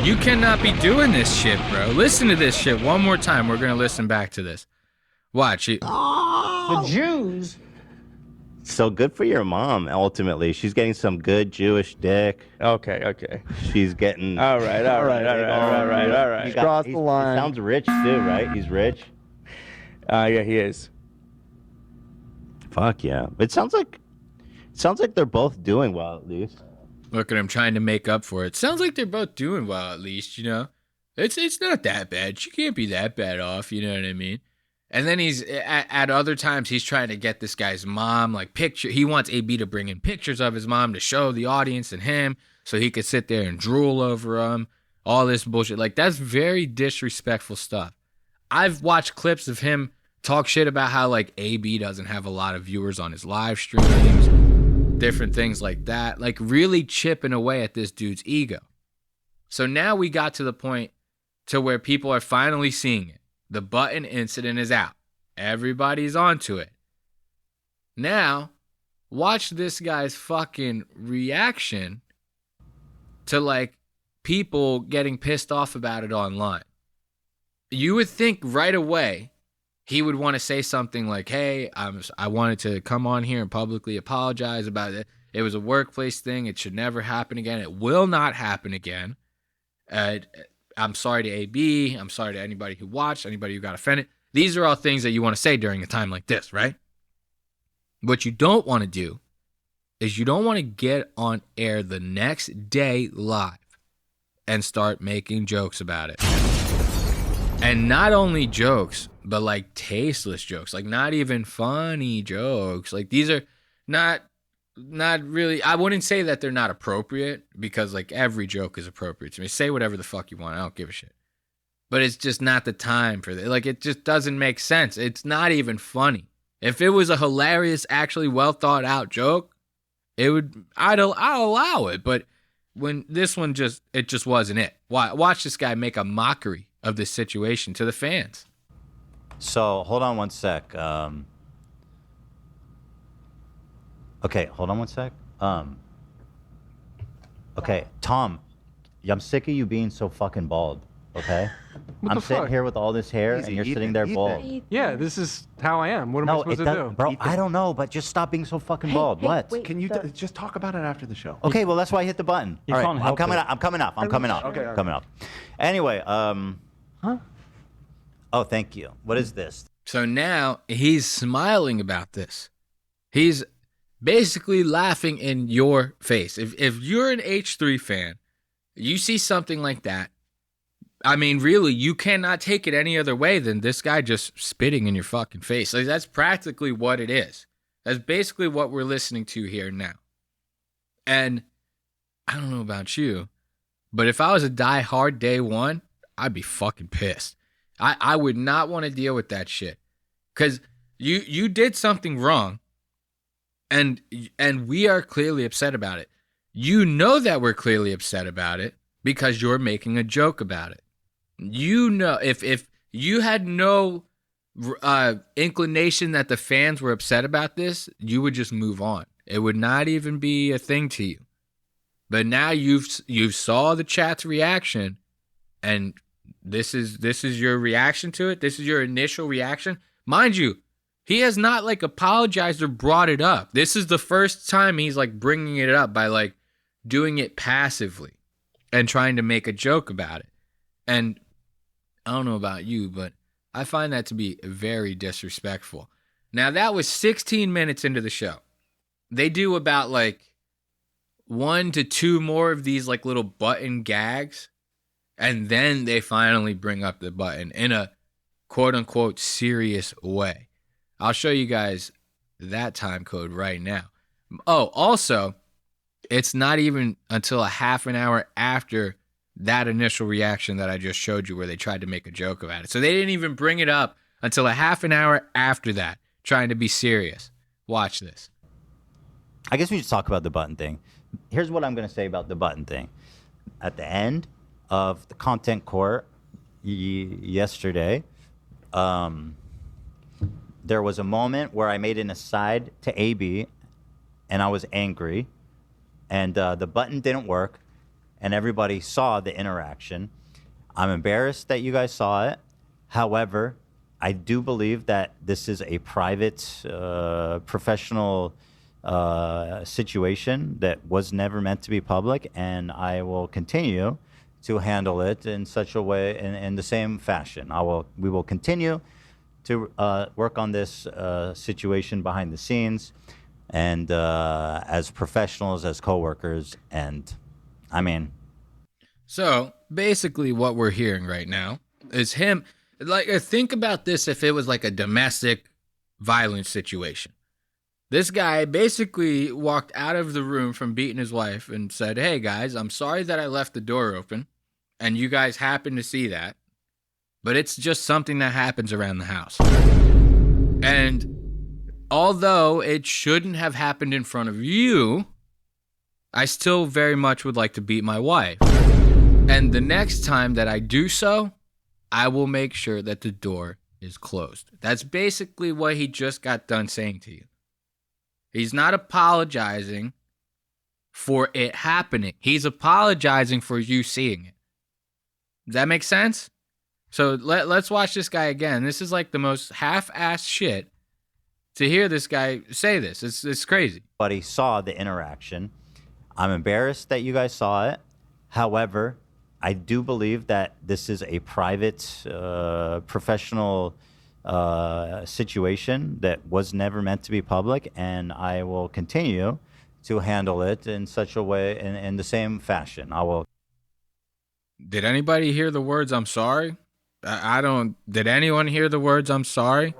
You cannot be doing this shit, bro. Listen to this shit one more time. We're going to listen back to this. Watch it. The Jews. So good for your mom, ultimately. She's getting some good Jewish dick. Okay. She's getting... All right. Cross the line. He sounds rich, too, right? He's rich? Yeah, he is. Fuck yeah. It sounds like they're both doing well, at least. Look at him trying to make up for it. Sounds like they're both doing well, at least, you know? It's not that bad. She can't be that bad off, you know what I mean? And then he's, at other times, he's trying to get this guy's mom, like, picture. He wants AB to bring in pictures of his mom to show the audience and him so he could sit there and drool over them. All this bullshit. Like, that's very disrespectful stuff. I've watched clips of him talk shit about how, like, AB doesn't have a lot of viewers on his live streams, different things like that. Like, really chipping away at this dude's ego. So now we got to the point to where people are finally seeing it. The button incident is out. Everybody's onto it. Now, watch this guy's fucking reaction to, like, people getting pissed off about it online. You would think right away he would want to say something like, hey, I wanted to come on here and publicly apologize about it. It was a workplace thing. It should never happen again. It will not happen again. I'm sorry to AB. I'm sorry to anybody who watched, anybody who got offended. These are all things that you want to say during a time like this, right? What you don't want to do is you don't want to get on air the next day live and start making jokes about it. And not only jokes, but like tasteless jokes, like not even funny jokes. Like these are not really, I wouldn't say that they're not appropriate because like every joke is appropriate to me. Say whatever the fuck you want. I don't give a shit. But it's just not the time for that. Like it just doesn't make sense. It's not even funny. If it was a hilarious, actually well thought out joke, I'll allow it. But when this one it just wasn't it. Watch this guy make a mockery of this situation to the fans. So hold on one sec. Okay, hold on one sec. Okay, Tom, I'm sick of you being so fucking bald. Okay, I'm sitting here with all this hair, and you're sitting there bald. Yeah, this is how I am. What am I supposed to do? Bro, I don't know, but just stop being so fucking bald. What? Wait, can you just talk about it after the show? Okay, well that's why I hit the button. All right, I'm coming up. Okay. Coming up. Anyway, Huh? Oh, thank you. What is this? So now he's smiling about this. He's basically laughing in your face. If you're an H3 fan, you see something like that, I mean, really, you cannot take it any other way than this guy just spitting in your fucking face. Like, that's practically what it is. That's basically what we're listening to here now. And I don't know about you, but if I was a die-hard day one, I'd be fucking pissed. I would not want to deal with that shit. Because you did something wrong, and we are clearly upset about it. You know that we're clearly upset about it because you're making a joke about it. You know, if you had no inclination that the fans were upset about this, you would just move on. It would not even be a thing to you. But now you've saw the chat's reaction, and this is your reaction to it. This is your initial reaction. Mind you, he has not like apologized or brought it up. This is the first time he's like bringing it up by like doing it passively and trying to make a joke about it. And I don't know about you, but I find that to be very disrespectful. Now, that was 16 minutes into the show. They do about like 1 to 2 more of these like little button gags, and then they finally bring up the button in a quote-unquote serious way. I'll show you guys that time code right now. Oh, also, it's not even until a half an hour after that initial reaction that I just showed you where they tried to make a joke about it. So they didn't even bring it up until a half an hour after that, trying to be serious. Watch this. I guess we should talk about the button thing. Here's what I'm going to say about the button thing. At the end of the content court yesterday, there was a moment where I made an aside to AB, and I was angry, and the button didn't work, and everybody saw the interaction. I'm embarrassed that you guys saw it. However, I do believe that this is a private, professional situation that was never meant to be public, and I will continue to handle it in such a way, in the same fashion. We will continue to work on this situation behind the scenes, and as professionals, as coworkers, and I mean. So basically, what we're hearing right now is him. Like, think about this if it was like a domestic violence situation. This guy basically walked out of the room from beating his wife and said, "Hey guys, I'm sorry that I left the door open, and you guys happen to see that, but it's just something that happens around the house. And although it shouldn't have happened in front of you, I still very much would like to beat my wife. And the next time that I do so, I will make sure that the door is closed." That's basically what he just got done saying to you. He's not apologizing for it happening. He's apologizing for you seeing it. Does that make sense? So let's watch this guy again. This is like the most half-assed shit to hear this guy say this. It's crazy. Everybody saw the interaction. I'm embarrassed that you guys saw it. However, I do believe that this is a private, professional situation that was never meant to be public, and I will continue to handle it in such a way, in the same fashion. Did anybody hear the words "I'm sorry"? Did anyone hear the words "I'm sorry"?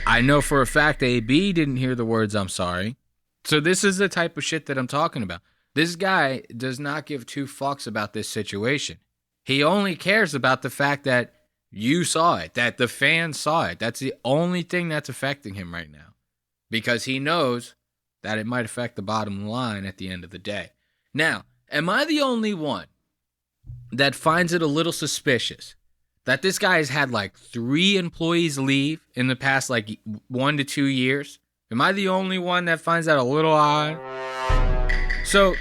I know for a fact AB didn't hear the words "I'm sorry." So this is the type of shit that I'm talking about. This guy does not give two fucks about this situation. He only cares about the fact that you saw it, that the fans saw it. That's the only thing that's affecting him right now, because he knows that it might affect the bottom line at the end of the day. Now, am I the only one that finds it a little suspicious that this guy has had like 3 employees leave in the past like 1 to 2 years? Am I the only one that finds that a little odd? So,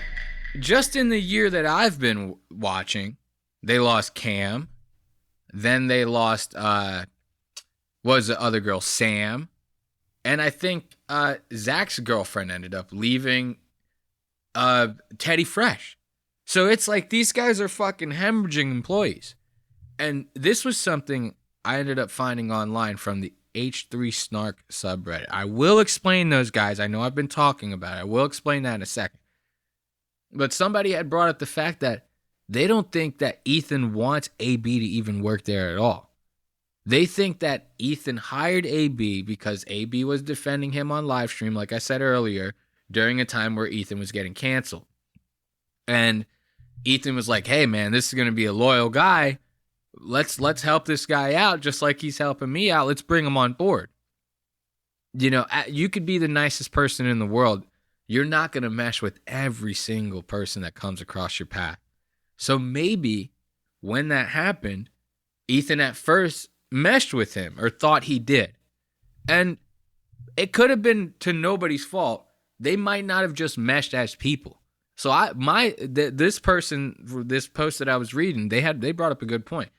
just in the year that I've been watching, they lost Cam. Then they lost, what was the other girl? Sam. And I think Zach's girlfriend ended up leaving Teddy Fresh. So it's like these guys are fucking hemorrhaging employees. And this was something I ended up finding online from the H3 Snark subreddit. I will explain those guys. I know I've been talking about it. I will explain that in a second. But somebody had brought up the fact that they don't think that Ethan wants AB to even work there at all. They think that Ethan hired AB because AB was defending him on live stream, like I said earlier, during a time where Ethan was getting canceled. And Ethan was like, "Hey man, this is going to be a loyal guy. Let's help this guy out just like he's helping me out. Let's bring him on board." You know, you could be the nicest person in the world. You're not going to mesh with every single person that comes across your path. So maybe when that happened, Ethan at first meshed with him or thought he did. And it could have been to nobody's fault. They might not have just meshed as people. So this person, this post that I was reading, they brought up a good point.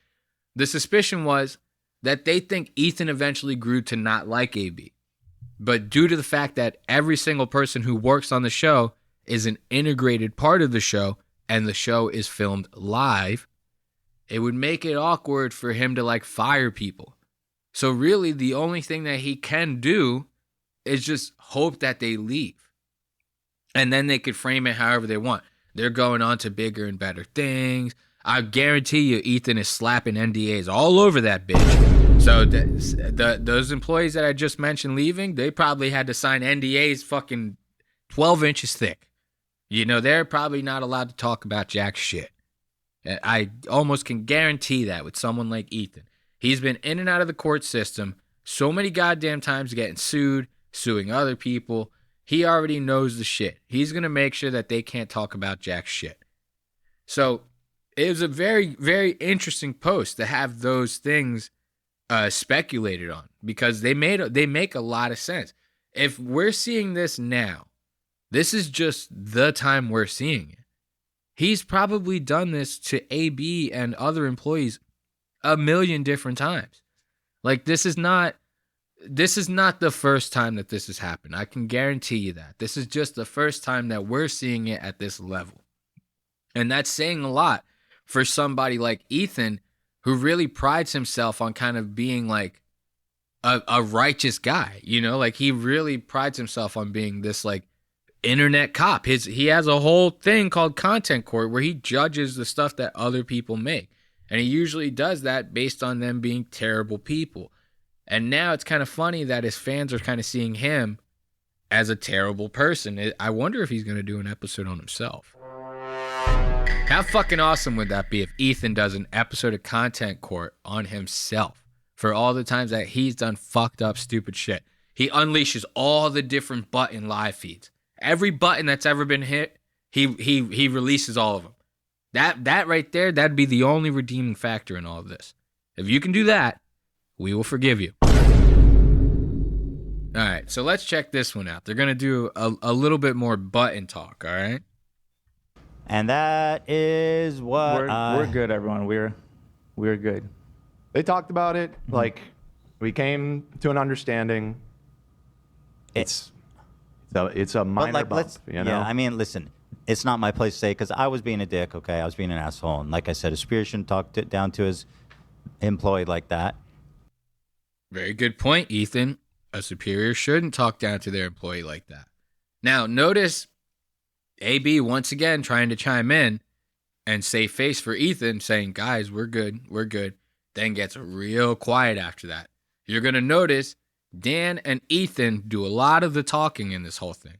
The suspicion was that they think Ethan eventually grew to not like AB. But due to the fact that every single person who works on the show is an integrated part of the show, and the show is filmed live, it would make it awkward for him to like fire people. So really the only thing that he can do is just hope that they leave. And then they could frame it however they want. They're going on to bigger and better things. I guarantee you Ethan is slapping NDAs all over that bitch. So those employees that I just mentioned leaving, they probably had to sign NDAs fucking 12 inches thick. You know, they're probably not allowed to talk about jack shit. I almost can guarantee that with someone like Ethan. He's been in and out of the court system so many goddamn times, getting sued, suing other people. He already knows the shit. He's going to make sure that they can't talk about jack shit. So it was a very, very interesting post to have those things speculated on, because they make a lot of sense. If we're seeing this now, this is just the time we're seeing it. He's probably done this to AB and other employees a million different times. Like, this is not the first time that this has happened. I can guarantee you that. This is just the first time that we're seeing it at this level. And that's saying a lot for somebody like Ethan, who really prides himself on kind of being like a righteous guy, you know? Like, he really prides himself on being this like internet cop. He has a whole thing called Content Court where he judges the stuff that other people make. And he usually does that based on them being terrible people. And now it's kind of funny that his fans are kind of seeing him as a terrible person. I wonder if he's going to do an episode on himself. How fucking awesome would that be if Ethan does an episode of Content Court on himself for all the times that he's done fucked up, stupid shit? He unleashes all the different button live feeds. Every button that's ever been hit, he releases all of them. That right there, that'd be the only redeeming factor in all of this. If you can do that, we will forgive you. All right, so let's check this one out. They're going to do a little bit more button talk, all right? And that is what we're good, everyone. We're good. They talked about it. Like, we came to an understanding. It's a minor bump, you know? Yeah, I mean, listen, it's not my place to say, because I was being a dick, okay? I was being an asshole. And like I said, a superior shouldn't talk down to his employee like that. Very good point, Ethan. A superior shouldn't talk down to their employee like that. Now, notice AB once again trying to chime in and save face for Ethan, saying, guys, we're good. Then gets real quiet after that. You're going to notice Dan and Ethan do a lot of the talking in this whole thing.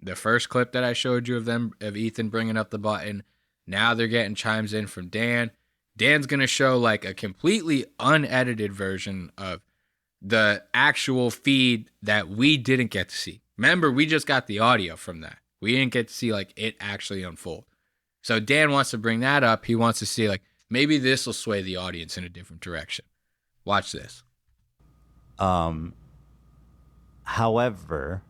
The first clip that I showed you of Ethan bringing up the button, now they're getting chimes in from Dan. Dan's going to show like a completely unedited version of the actual feed that we didn't get to see. Remember, we just got the audio from that. We didn't get to see like it actually unfold. So Dan wants to bring that up. He wants to see like maybe this will sway the audience in a different direction. Watch this. However,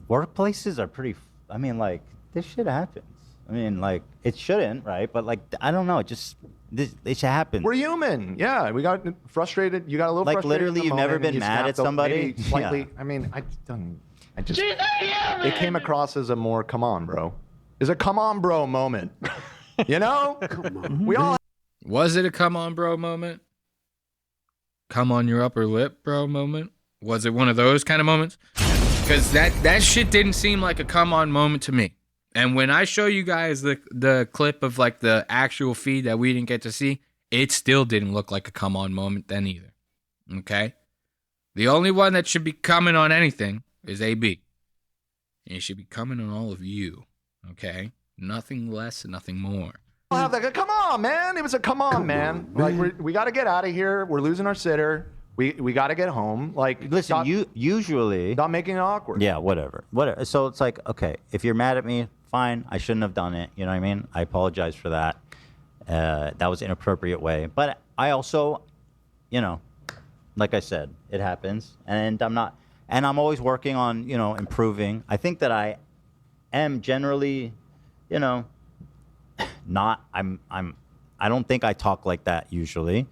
workplaces are pretty, I mean, like, this shit happens. I mean, like, it shouldn't, right? But, like, I don't know. It should happen. We're human. Yeah, we got frustrated. You got a little frustrated. Like, literally, you've never been mad at somebody? Slightly. Yeah. I mean, it came across as a more, come on, bro. It's a come on, bro moment. You know? We all. Was it a come on, bro moment? Come on your upper lip, bro moment? Was it one of those kind of moments? Because that shit didn't seem like a come on moment to me. And when I show you guys the clip of like the actual feed that we didn't get to see, it still didn't look like a come on moment then either. Okay? The only one that should be coming on anything is AB. And he should be coming on all of you. Okay? Nothing less, nothing more. Have that. Come on, man. It was a come on, man. Like, we got to get out of here. We're losing our sitter. We got to get home. Like, listen, usually stop making it awkward. Yeah, whatever. So it's like, okay, if you're mad at me, fine. I shouldn't have done it. You know what I mean? I apologize for that. That was an inappropriate way. But I also, you know, like I said, it happens, and I'm always working on, you know, improving. I think that I am generally, you know, I don't think I talk like that usually.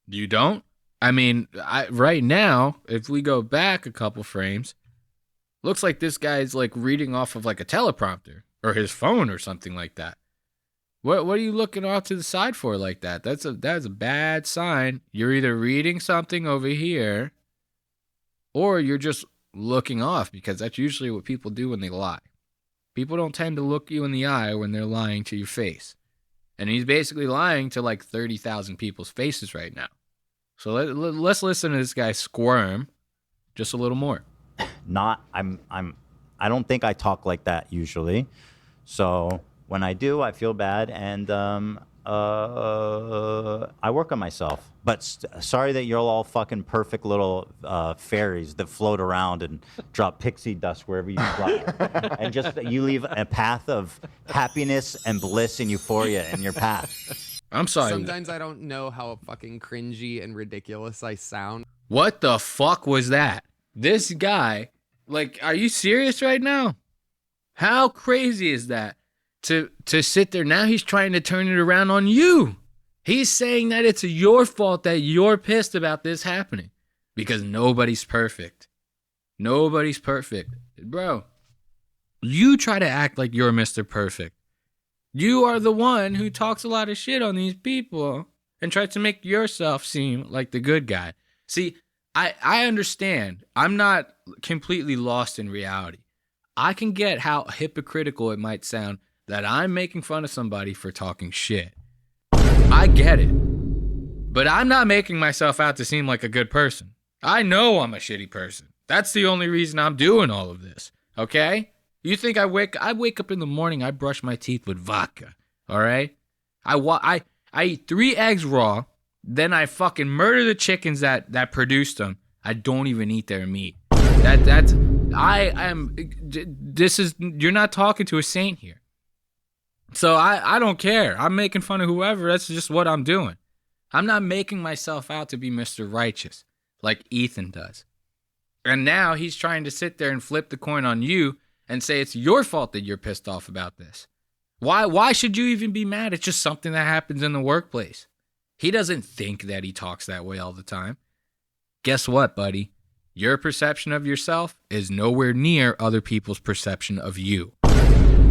You don't? I mean, right now, if we go back a couple frames, looks like this guy's like reading off of like a teleprompter or his phone or something like that. What are you looking off to the side for like that? That's a bad sign. You're either reading something over here or you're just looking off, because that's usually what people do when they lie. People don't tend to look you in the eye when they're lying to your face. And he's basically lying to like 30,000 people's faces right now. So let's listen to this guy squirm just a little more. I I don't think I talk like that usually. So when I do, I feel bad, and I work on myself. But sorry that you're all fucking perfect little fairies that float around and drop pixie dust wherever you fly. And just you leave a path of happiness and bliss and euphoria in your path. I'm sorry. Sometimes I don't know how fucking cringy and ridiculous I sound. What the fuck was that? This guy, like, are you serious right now? How crazy is that? To sit there, now he's trying to turn it around on you. He's saying that it's your fault that you're pissed about this happening because nobody's perfect. Nobody's perfect. Bro, you try to act like you're Mr. Perfect. You are the one who talks a lot of shit on these people and tries to make yourself seem like the good guy. See, I understand. I'm not completely lost in reality. I can get how hypocritical it might sound that I'm making fun of somebody for talking shit. I get it. But I'm not making myself out to seem like a good person. I know I'm a shitty person. That's the only reason I'm doing all of this. Okay? You think I wake up in the morning, I brush my teeth with vodka. All right? I eat 3 eggs raw, then I fucking murder the chickens that produced them. I don't even eat their meat. You're not talking to a saint here. So I don't care. I'm making fun of whoever. That's just what I'm doing. I'm not making myself out to be Mr. Righteous like Ethan does. And now he's trying to sit there and flip the coin on you and say it's your fault that you're pissed off about this. Why should you even be mad? It's just something that happens in the workplace. He doesn't think that he talks that way all the time. Guess what, buddy? Your perception of yourself is nowhere near other people's perception of you.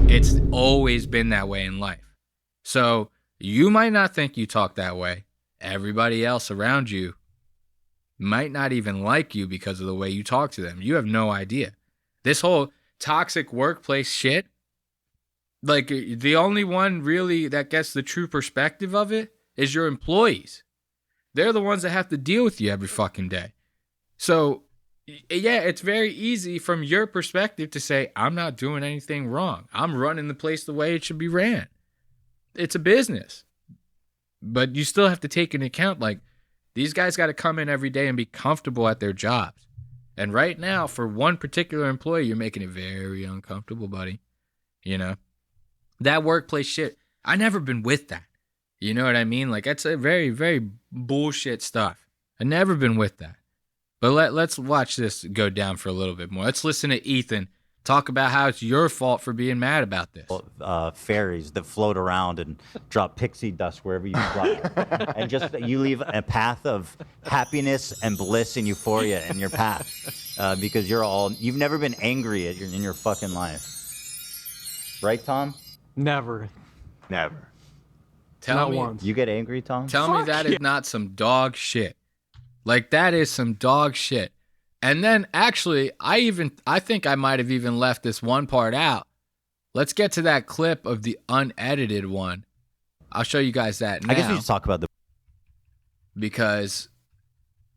It's always been that way in life. So you might not think you talk that way. Everybody else around you might not even like you because of the way you talk to them. You have no idea. This whole toxic workplace shit, like the only one really that gets the true perspective of it is your employees. They're the ones that have to deal with you every fucking day. So yeah, it's very easy from your perspective to say, I'm not doing anything wrong. I'm running the place the way it should be ran. It's a business. But you still have to take into account, like, these guys got to come in every day and be comfortable at their jobs. And right now, for one particular employee, you're making it very uncomfortable, buddy. You know? That workplace shit, I never been with that. You know what I mean? Like, that's a very, very bullshit stuff. I never been with that. But let's watch this go down for a little bit more. Let's listen to Ethan talk about how it's your fault for being mad about this. Fairies that float around and drop pixie dust wherever you fly. And just you leave a path of happiness and bliss and euphoria in your path. Because you've never been angry in your fucking life. Right, Tom? Never. Tell me, once. You get angry, Tom? Tell me that is not some dog shit. Like, that is some dog shit. And then, actually, I think I might have even left this one part out. Let's get to that clip of the unedited one. I'll show you guys that now. I guess we should talk about because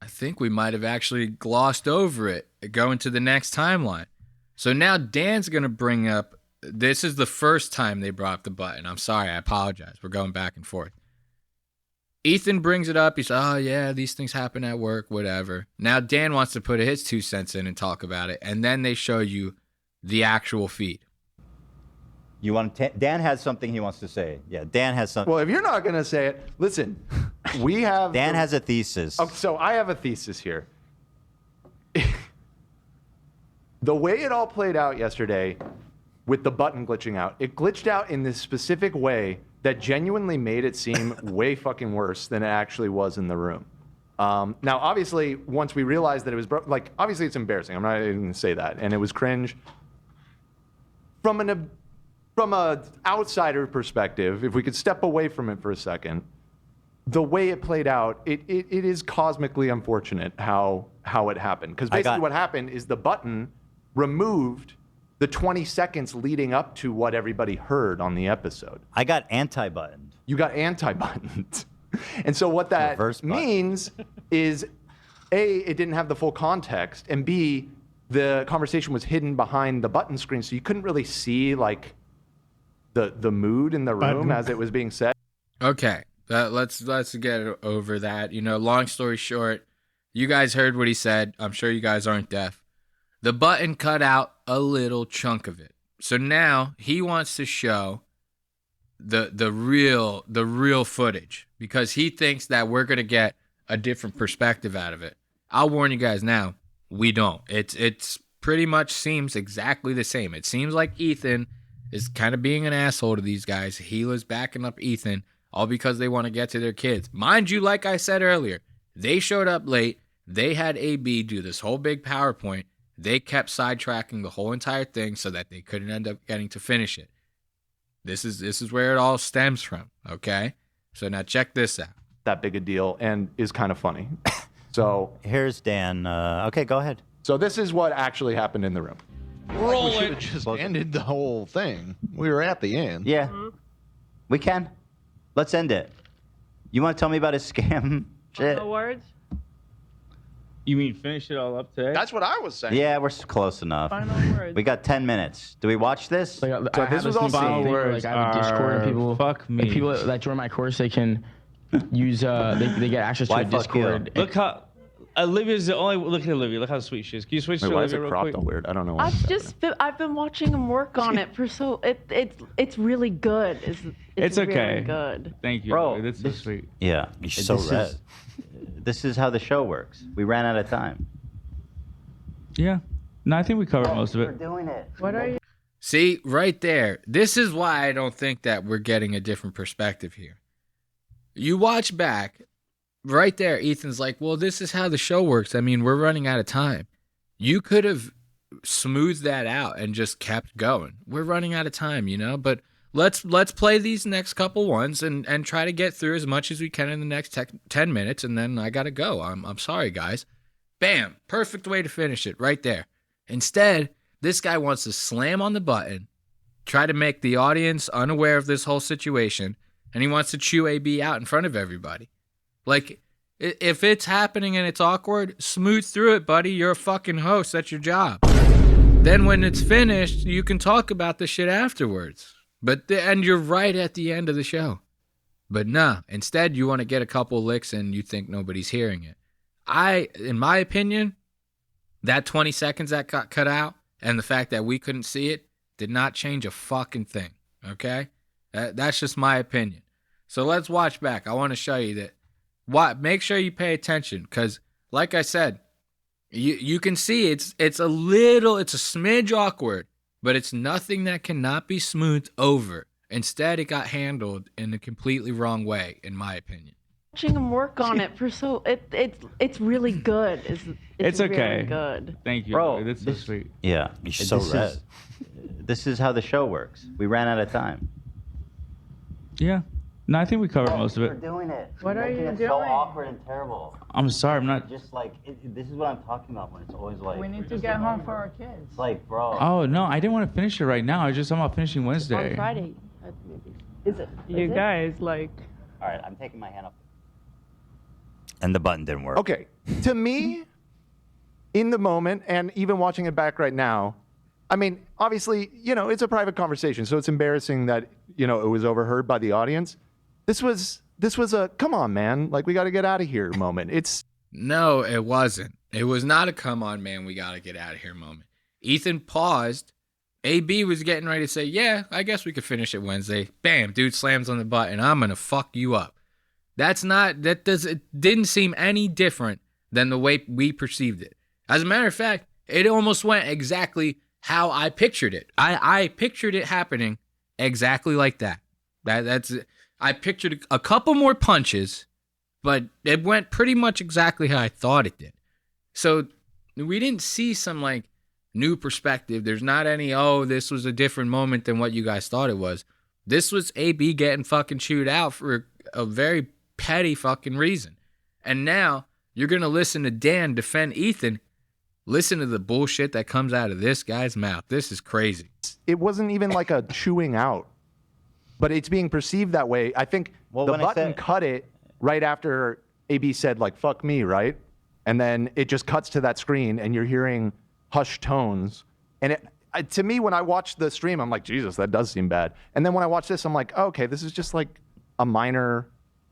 I think we might have actually glossed over it going to the next timeline. So now Dan's going to bring up, this is the first time they brought up the button. I'm sorry, I apologize. We're going back and forth. Ethan brings it up. He says, oh, yeah, these things happen at work, whatever. Now Dan wants to put his 2 cents in and talk about it. And then they show you the actual feed. Dan has something he wants to say. Yeah, Dan has something. Well, if you're not going to say it, listen, we have... Dan has a thesis. Oh, so I have a thesis here. The way it all played out yesterday with the button glitching out, it glitched out in this specific way that genuinely made it seem way fucking worse than it actually was in the room. Now, obviously, once we realized that it was like, obviously it's embarrassing. I'm not even going to say that. And it was cringe. From an outsider perspective, if we could step away from it for a second, the way it played out, it is cosmically unfortunate how it happened. Because basically what happened is the button removed the 20 seconds leading up to what everybody heard on the episode. I got anti-buttoned. You got anti-buttoned. And so what that means is, A, it didn't have the full context, and B, the conversation was hidden behind the button screen, so you couldn't really see like the mood in the room as it was being said. Okay, let's get over that. You know, long story short, you guys heard what he said. I'm sure you guys aren't deaf. The button cut out a little chunk of it. So now he wants to show the real footage because he thinks that we're going to get a different perspective out of it. I'll warn you guys now, we don't. It's pretty much seems exactly the same. It seems like Ethan is kind of being an asshole to these guys. Hila's backing up Ethan, all because they want to get to their kids. Mind you, like I said earlier, they showed up late. They had AB do this whole big PowerPoint. They kept sidetracking the whole entire thing so that they couldn't end up getting to finish it. This is where it all stems from, okay? So now check this out. That big a deal and is kind of funny. So here's Dan. Okay, go ahead. So this is what actually happened in the room. We should have just ended the whole thing. We were at the end. Yeah, we can. Let's end it. You want to tell me about his scam shit? No words. You mean finish it all up today? That's what I was saying. Yeah, we're close enough. Final words. We got 10 minutes. Do we watch this? Like, So this was all final seen. words. Like I have a Discord and people. Fuck me. Like, people that join my course, they can use. They get access to Why a fuck you? Discord. Look how Olivia's the only. Look at Olivia. Look how sweet she is. Can you switch Wait, to why is Olivia it real cropped quick? all weird? I don't know. Why I've been watching him work on it for so it's really good. It's okay. Really good. Thank you, Bro, Olivia. That's so sweet. Yeah, you're so red. This is how the show works. We ran out of time. Yeah. No, I think we covered most of it. Doing it. What are you? See, right there. This is why I don't think that we're getting a different perspective here. You watch back, right there, Ethan's like, well, this is how the show works. I mean, we're running out of time. You could have smoothed that out and just kept going. We're running out of time, you know? But let's play these next couple ones and try to get through as much as we can in the next 10 minutes, and then I got to go. I'm sorry, guys. Bam. Perfect way to finish it right there. Instead, this guy wants to slam on the button, try to make the audience unaware of this whole situation, and he wants to chew AB out in front of everybody. Like, if it's happening and it's awkward, smooth through it, buddy. You're a fucking host. That's your job. Then when it's finished, you can talk about the shit afterwards. And you're right at the end of the show. But nah, instead you want to get a couple licks and you think nobody's hearing it. In my opinion, that 20 seconds that got cut out and the fact that we couldn't see it did not change a fucking thing, okay? That's just my opinion. So let's watch back. I want to show you that. Make sure you pay attention because, like I said, you can see it's a smidge awkward, but it's nothing that cannot be smoothed over. Instead, it got handled in a completely wrong way, in my opinion. Watching him work on it for so it's really good. It's okay. Really good. Thank you, Bro, Olivia. That's so sweet. Yeah, you're so red. This is how the show works. We ran out of time. Yeah. No, I think we covered most of it. Doing it. What are you doing? So awkward and terrible. I'm sorry. I'm not. Just like this is what I'm talking about when it's always like. We need to get home for our kids. It's like, bro. Oh no, I didn't want to finish it right now. I was just talking about finishing On Wednesday. Friday. Is it? You guys like. All right, I'm taking my hand off. And the button didn't work. Okay, to me, in the moment, and even watching it back right now, I mean, obviously, it's a private conversation, so it's embarrassing that, it was overheard by the audience. This was a, come on, man, like, we got to get out of here moment. No, it wasn't. It was not a come on, man, we got to get out of here moment. Ethan paused. AB was getting ready to say, yeah, I guess we could finish it Wednesday. Bam, dude slams on the button. I'm going to fuck you up. It didn't seem any different than the way we perceived it. As a matter of fact, it almost went exactly how I pictured it. I pictured it happening exactly like that. I pictured a couple more punches, but it went pretty much exactly how I thought it did. So we didn't see some like new perspective. There's not any, this was a different moment than what you guys thought it was. This was AB getting fucking chewed out for a very petty fucking reason. And now you're going to listen to Dan defend Ethan. Listen to the bullshit that comes out of this guy's mouth. This is crazy. It wasn't even like a chewing out, but it's being perceived that way. I think the button cut it right after AB said, like, fuck me, right? And then it just cuts to that screen and you're hearing hushed tones. And to me, when I watched the stream, I'm like, Jesus, that does seem bad. And then when I watch this, I'm like, oh, okay, this is just like a minor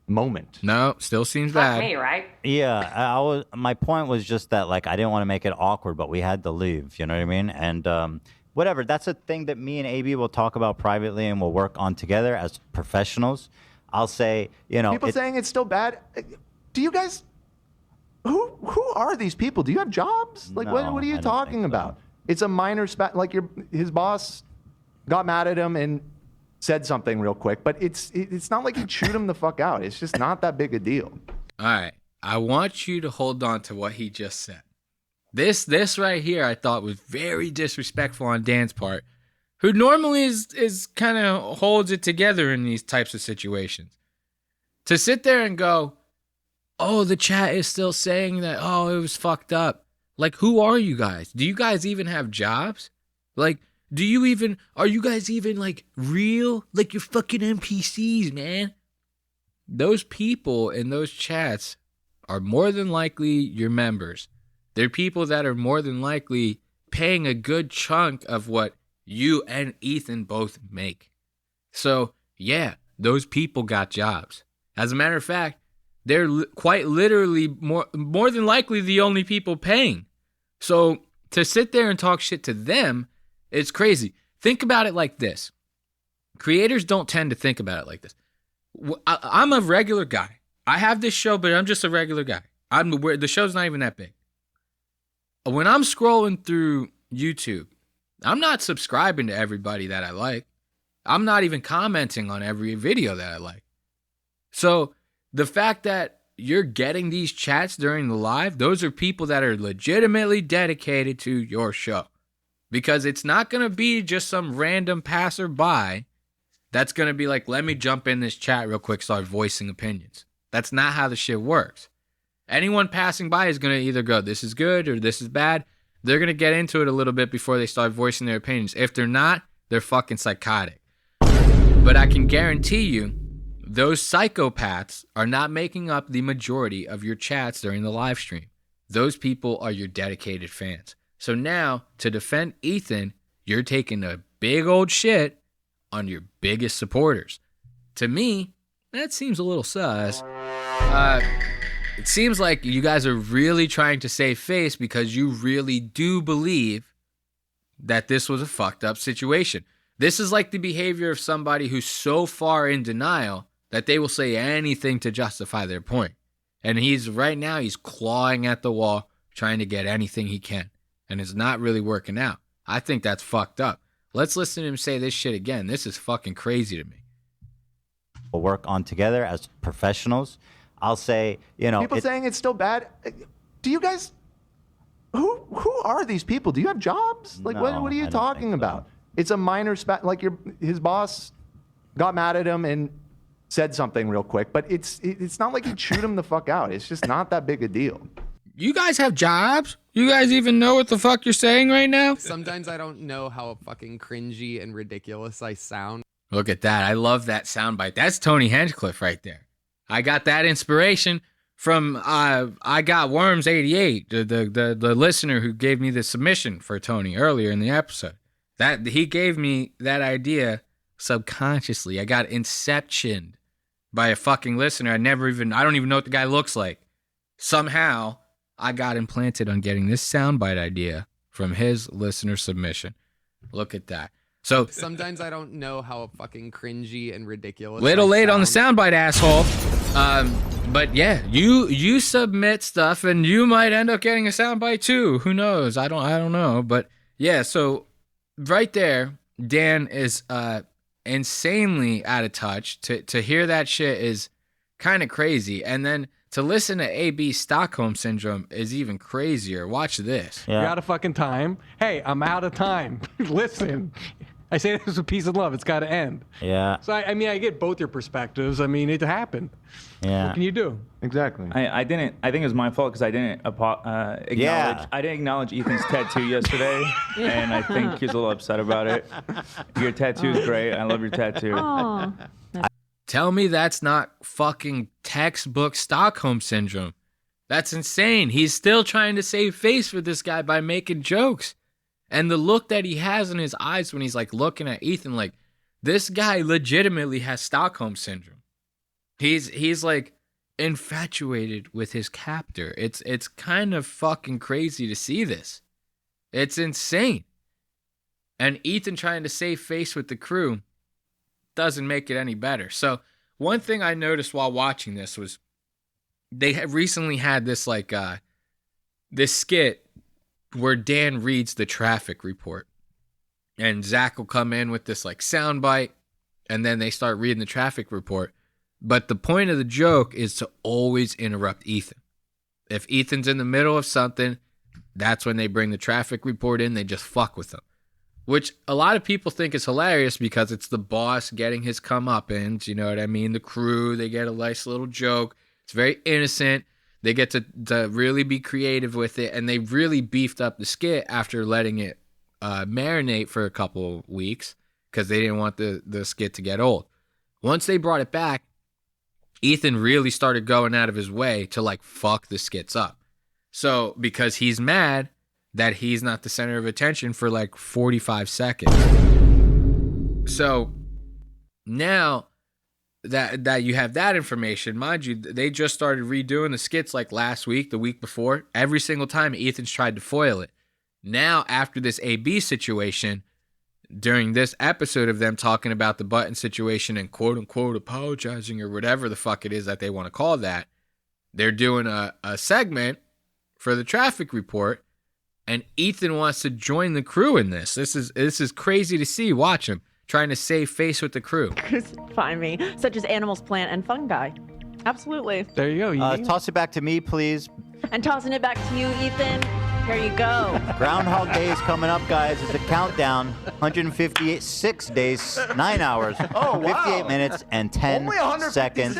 moment. No, still seems bad. Me, right? Yeah, my point was just that like I didn't want to make it awkward, but we had to leave. You know what I mean? And whatever. That's a thing that me and AB will talk about privately, and we'll work on together as professionals. I'll say, people saying it's still bad. Do you guys? Who are these people? Do you have jobs? Like, No, what are you I don't talking think so. about? It's a minor spat. Like his boss got mad at him and said something real quick, but it's not like he chewed him the fuck out. It's just not that big a deal. All right. I want you to hold on to what he just said. This right here I thought was very disrespectful on Dan's part, who normally is kind of holds it together in these types of situations. To sit there and go, oh, the chat is still saying that, oh, it was fucked up. Like, who are you guys? Do you guys even have jobs? Like, are you guys even like real? Like, you're fucking NPCs, man. Those people in those chats are more than likely your members. They're people that are more than likely paying a good chunk of what you and Ethan both make. So, yeah, those people got jobs. As a matter of fact, they're quite literally more than likely the only people paying. So, to sit there and talk shit to them, it's crazy. Think about it like this. Creators don't tend to think about it like this. I'm a regular guy. I have this show, but I'm just a regular guy. The show's not even that big. When I'm scrolling through YouTube, I'm not subscribing to everybody that I like. I'm not even commenting on every video that I like. So the fact that you're getting these chats during the live, those are people that are legitimately dedicated to your show. Because it's not going to be just some random passerby that's going to be like, let me jump in this chat real quick, start voicing opinions. That's not how the shit works. Anyone passing by is going to either go, this is good or this is bad. They're going to get into it a little bit before they start voicing their opinions. If they're not, they're fucking psychotic. But I can guarantee you, those psychopaths are not making up the majority of your chats during the live stream. Those people are your dedicated fans. So now, to defend Ethan, you're taking a big old shit on your biggest supporters. To me, that seems a little sus. It seems like you guys are really trying to save face because you really do believe that this was a fucked up situation. This is like the behavior of somebody who's so far in denial that they will say anything to justify their point. And he's clawing at the wall, trying to get anything he can. And it's not really working out. I think that's fucked up. Let's listen to him say this shit again. This is fucking crazy to me. We'll work on together as professionals. I'll say, people saying it's still bad. Do you guys? Who are these people? Do you have jobs? Like, No, what are you I don't talking think so. about? It's a minor spat. Like his boss got mad at him and said something real quick, but it's not like he chewed him the fuck out. It's just not that big a deal. You guys have jobs? You guys even know what the fuck you're saying right now? Sometimes I don't know how fucking cringy and ridiculous I sound. Look at that. I love that soundbite. That's Tony Hinchcliffe right there. I got that inspiration from I Got Worms 88, the listener who gave me the submission for Tony earlier in the episode. That he gave me that idea subconsciously. I got inceptioned by a fucking listener. I don't even know what the guy looks like. Somehow I got implanted on getting this soundbite idea from his listener submission. Look at that. So sometimes I don't know how fucking cringy and ridiculous. Little late on the soundbite, asshole. But yeah, you submit stuff and you might end up getting a soundbite too. Who knows? I don't know. But yeah, so right there, Dan is insanely out of touch. To hear that shit is kind of crazy. And then to listen to AB Stockholm Syndrome is even crazier. Watch this. You're out of fucking time. Hey, I'm out of time. Listen, I say this with a piece of love. It's got to end. Yeah. So, I mean, I get both your perspectives. I mean, it happened. Yeah. What can you do? Exactly. I think it was my fault because I didn't acknowledge. Yeah. I didn't acknowledge Ethan's tattoo yesterday, and I think he's a little upset about it. Your tattoo's great. I love your tattoo. Oh. Tell me that's not fucking textbook Stockholm Syndrome. That's insane. He's still trying to save face for this guy by making jokes. And the look that he has in his eyes when he's like looking at Ethan, like this guy legitimately has Stockholm syndrome. He's like infatuated with his captor. It's kind of fucking crazy to see this. It's insane. And Ethan trying to save face with the crew doesn't make it any better. So one thing I noticed while watching this was they have recently had this like this skit where Dan reads the traffic report, and Zach will come in with this like soundbite, and then they start reading the traffic report. But the point of the joke is to always interrupt Ethan. If Ethan's in the middle of something, that's when they bring the traffic report in. They just fuck with him, which a lot of people think is hilarious because it's the boss getting his comeuppance. You know what I mean? The crew, they get a nice little joke. It's very innocent. They get to really be creative with it, and they really beefed up the skit after letting it marinate for a couple of weeks because they didn't want the skit to get old. Once they brought it back, Ethan really started going out of his way to like fuck the skits up. So because he's mad that he's not the center of attention for like 45 seconds. So now that you have that information, mind you, they just started redoing the skits like last week, the week before. Every single time Ethan's tried to foil it. Now, after this AB situation, during this episode of them talking about the button situation and quote unquote apologizing or whatever the fuck it is that they want to call that, they're doing a segment for the traffic report, and Ethan wants to join the crew in this. This is crazy to see. Watch him trying to save face with the crew. Find me, such as animals, plant, and fungi. Absolutely. There you go. Toss it back to me, please. And tossing it back to you, Ethan. Here you go. Groundhog Day is coming up, guys. It's a countdown. 156 days, 9 hours, 58 minutes, and 10 seconds.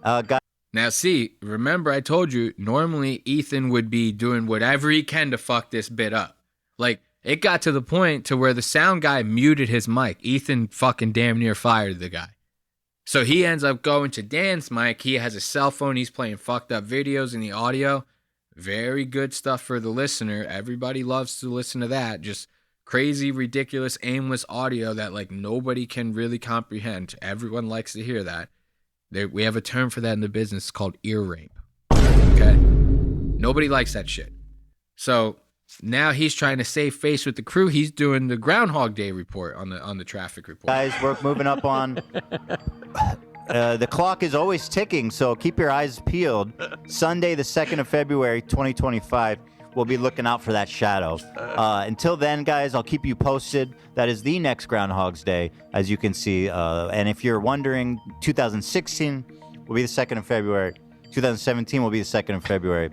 Guys. Now, see, remember I told you, normally Ethan would be doing whatever he can to fuck this bit up. Like, it got to the point to where the sound guy muted his mic. Ethan fucking damn near fired the guy. So he ends up going to Dan's mic. He has a cell phone. He's playing fucked up videos in the audio. Very good stuff for the listener. Everybody loves to listen to that. Just crazy, ridiculous, aimless audio that like nobody can really comprehend. Everyone likes to hear that. We have a term for that in the business called ear rape. Okay? Nobody likes that shit. So now he's trying to save face with the crew. He's doing the Groundhog Day report on the traffic report. Guys, we're moving up on. The clock is always ticking, so keep your eyes peeled. Sunday, the 2nd of February, 2025. We'll be looking out for that shadow. Until then, guys, I'll keep you posted. That is the next Groundhog's Day, as you can see. And if you're wondering, 2016 will be the 2nd of February. 2017 will be the 2nd of February.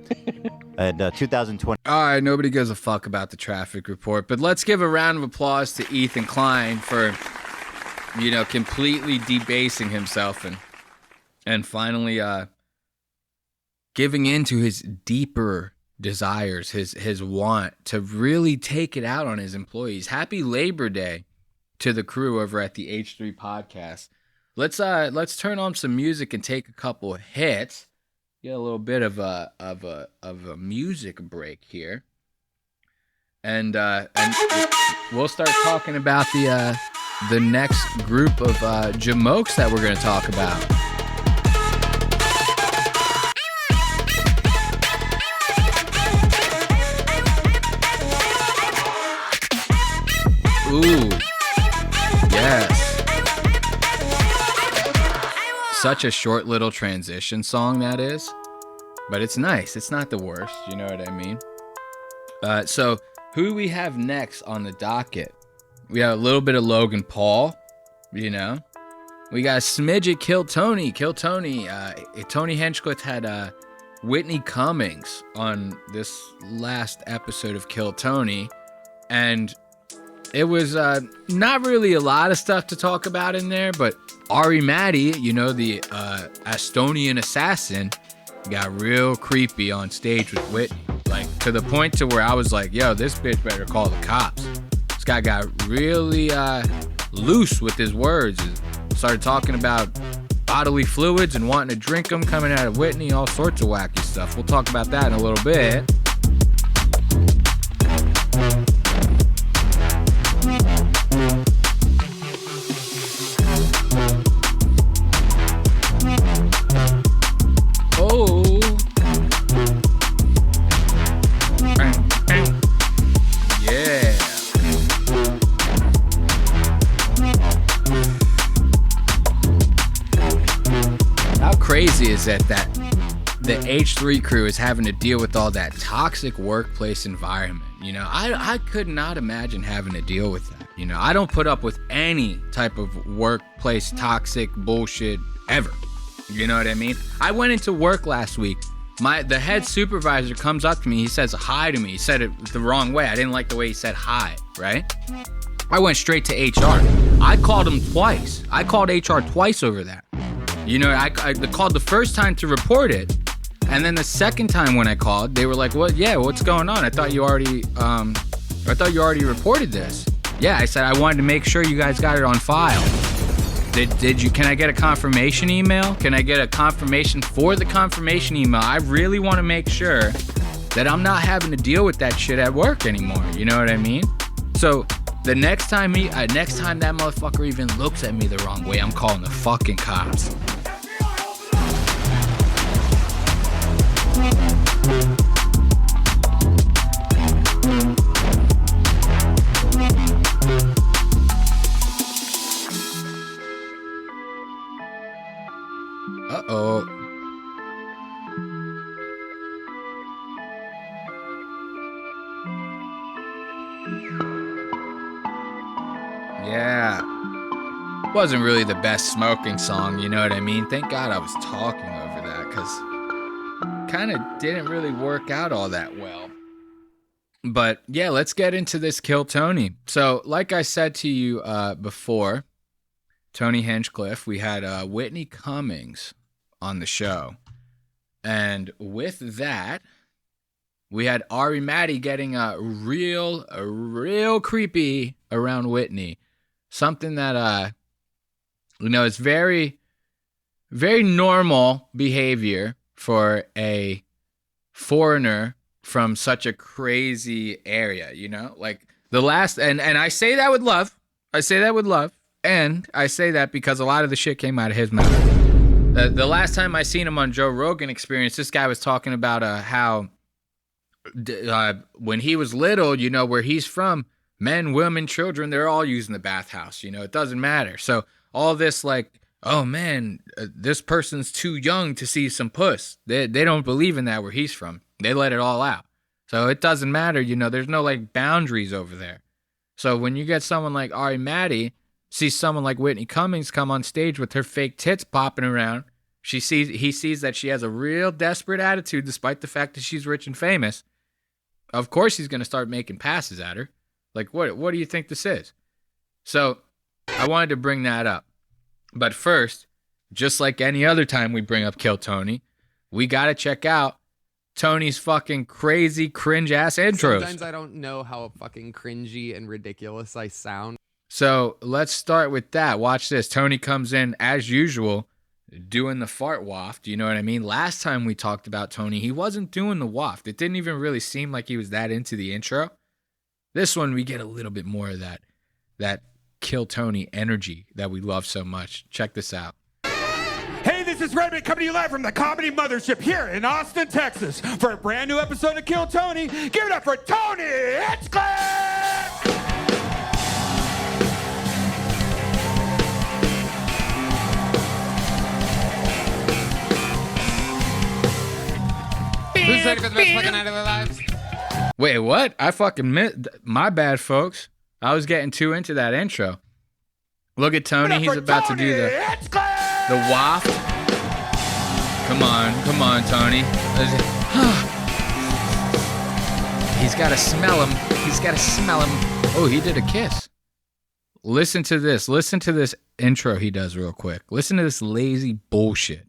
And 2020. All right, nobody gives a fuck about the traffic report, but let's give a round of applause to Ethan Klein for, completely debasing himself and finally giving in to his deeper desires, his want to really take it out on his employees. Happy Labor Day to the crew over at the H3 podcast. Let's turn on some music and take a couple of hits. Get a little bit of a music break here, and we'll start talking about the next group of jamokes that we're going to talk about. Ooh, yes. Such a short little transition song that is, but it's nice. It's not the worst, you know what I mean? So who do we have next on the docket? We have a little bit of Logan Paul, We got a smidge of Kill Tony. Tony Hinchcliffe had Whitney Cummings on this last episode of Kill Tony, and it was not really a lot of stuff to talk about in there, but Matti, the Estonian assassin, got real creepy on stage with Whitney, like to the point to where I was like, yo, this bitch better call the cops. This guy got really loose with his words and started talking about bodily fluids and wanting to drink them coming out of Whitney, all sorts of wacky stuff. We'll talk about that in a little bit. Crazy is that the H3 crew is having to deal with all that toxic workplace environment. You know, I could not imagine having to deal with that. You know, I don't put up with any type of workplace toxic bullshit ever. You know what I mean? I went into work last week. The head supervisor comes up to me. He says hi to me. He said it the wrong way. I didn't like the way he said hi, right? I went straight to HR. I called him twice. I called HR twice over that. You know, I called the first time to report it, and then the second time when I called, they were like, "What? Yeah, what's going on? I thought you already reported this." Yeah, I said I wanted to make sure you guys got it on file. Did you? Can I get a confirmation email? Can I get a confirmation for the confirmation email? I really want to make sure that I'm not having to deal with that shit at work anymore. You know what I mean? So the next time that motherfucker even looks at me the wrong way, I'm calling the fucking cops. Uh-oh. Yeah. Wasn't really the best smoking song, you know what I mean? Thank God I was talking over that, because kind of didn't really work out all that well. But yeah, let's get into this Kill Tony. So like I said to you before, Tony Hinchcliffe, we had Whitney Cummings on the show. And with that, we had Matti getting real creepy around Whitney. Something that, is very, very normal behavior for a foreigner from such a crazy area, you know? Like the last, and I say that with love. I say that with love. And I say that because a lot of the shit came out of his mouth. The last time I seen him on Joe Rogan Experience, this guy was talking about how when he was little, you know, where he's from, men, women, children, they're all using the bathhouse. You know, it doesn't matter. So all this like, oh man, this person's too young to see some puss. They don't believe in that where he's from. They let it all out. So it doesn't matter. You know, there's no like boundaries over there. So when you get someone like Matti, sees someone like Whitney Cummings come on stage with her fake tits popping around, he sees that she has a real desperate attitude despite the fact that she's rich and famous. Of course he's going to start making passes at her. Like, what do you think this is? So I wanted to bring that up. But first, just like any other time we bring up Kill Tony, we got to check out Tony's fucking crazy cringe-ass intros. Sometimes I don't know how fucking cringy and ridiculous I sound. So let's start with that. Watch this. Tony comes in, as usual, doing the fart waft. You know what I mean? Last time we talked about Tony, he wasn't doing the waft. It didn't even really seem like he was that into the intro. This one, we get a little bit more of that Kill Tony energy that we love so much. Check this out. Hey, this is Redmond coming to you live from the Comedy Mothership here in Austin, Texas for a brand new episode of Kill Tony. Give it up for Tony Hinchcliffe! Who's ready for the best fucking night of their lives? Wait, what? I fucking missed. My bad, folks. I was getting too into that intro. Look at Tony. He's about to do the waft. Come on, Tony. He's got to smell him. Oh, he did a kiss. Listen to this. Listen to this intro he does real quick. Listen to this lazy bullshit.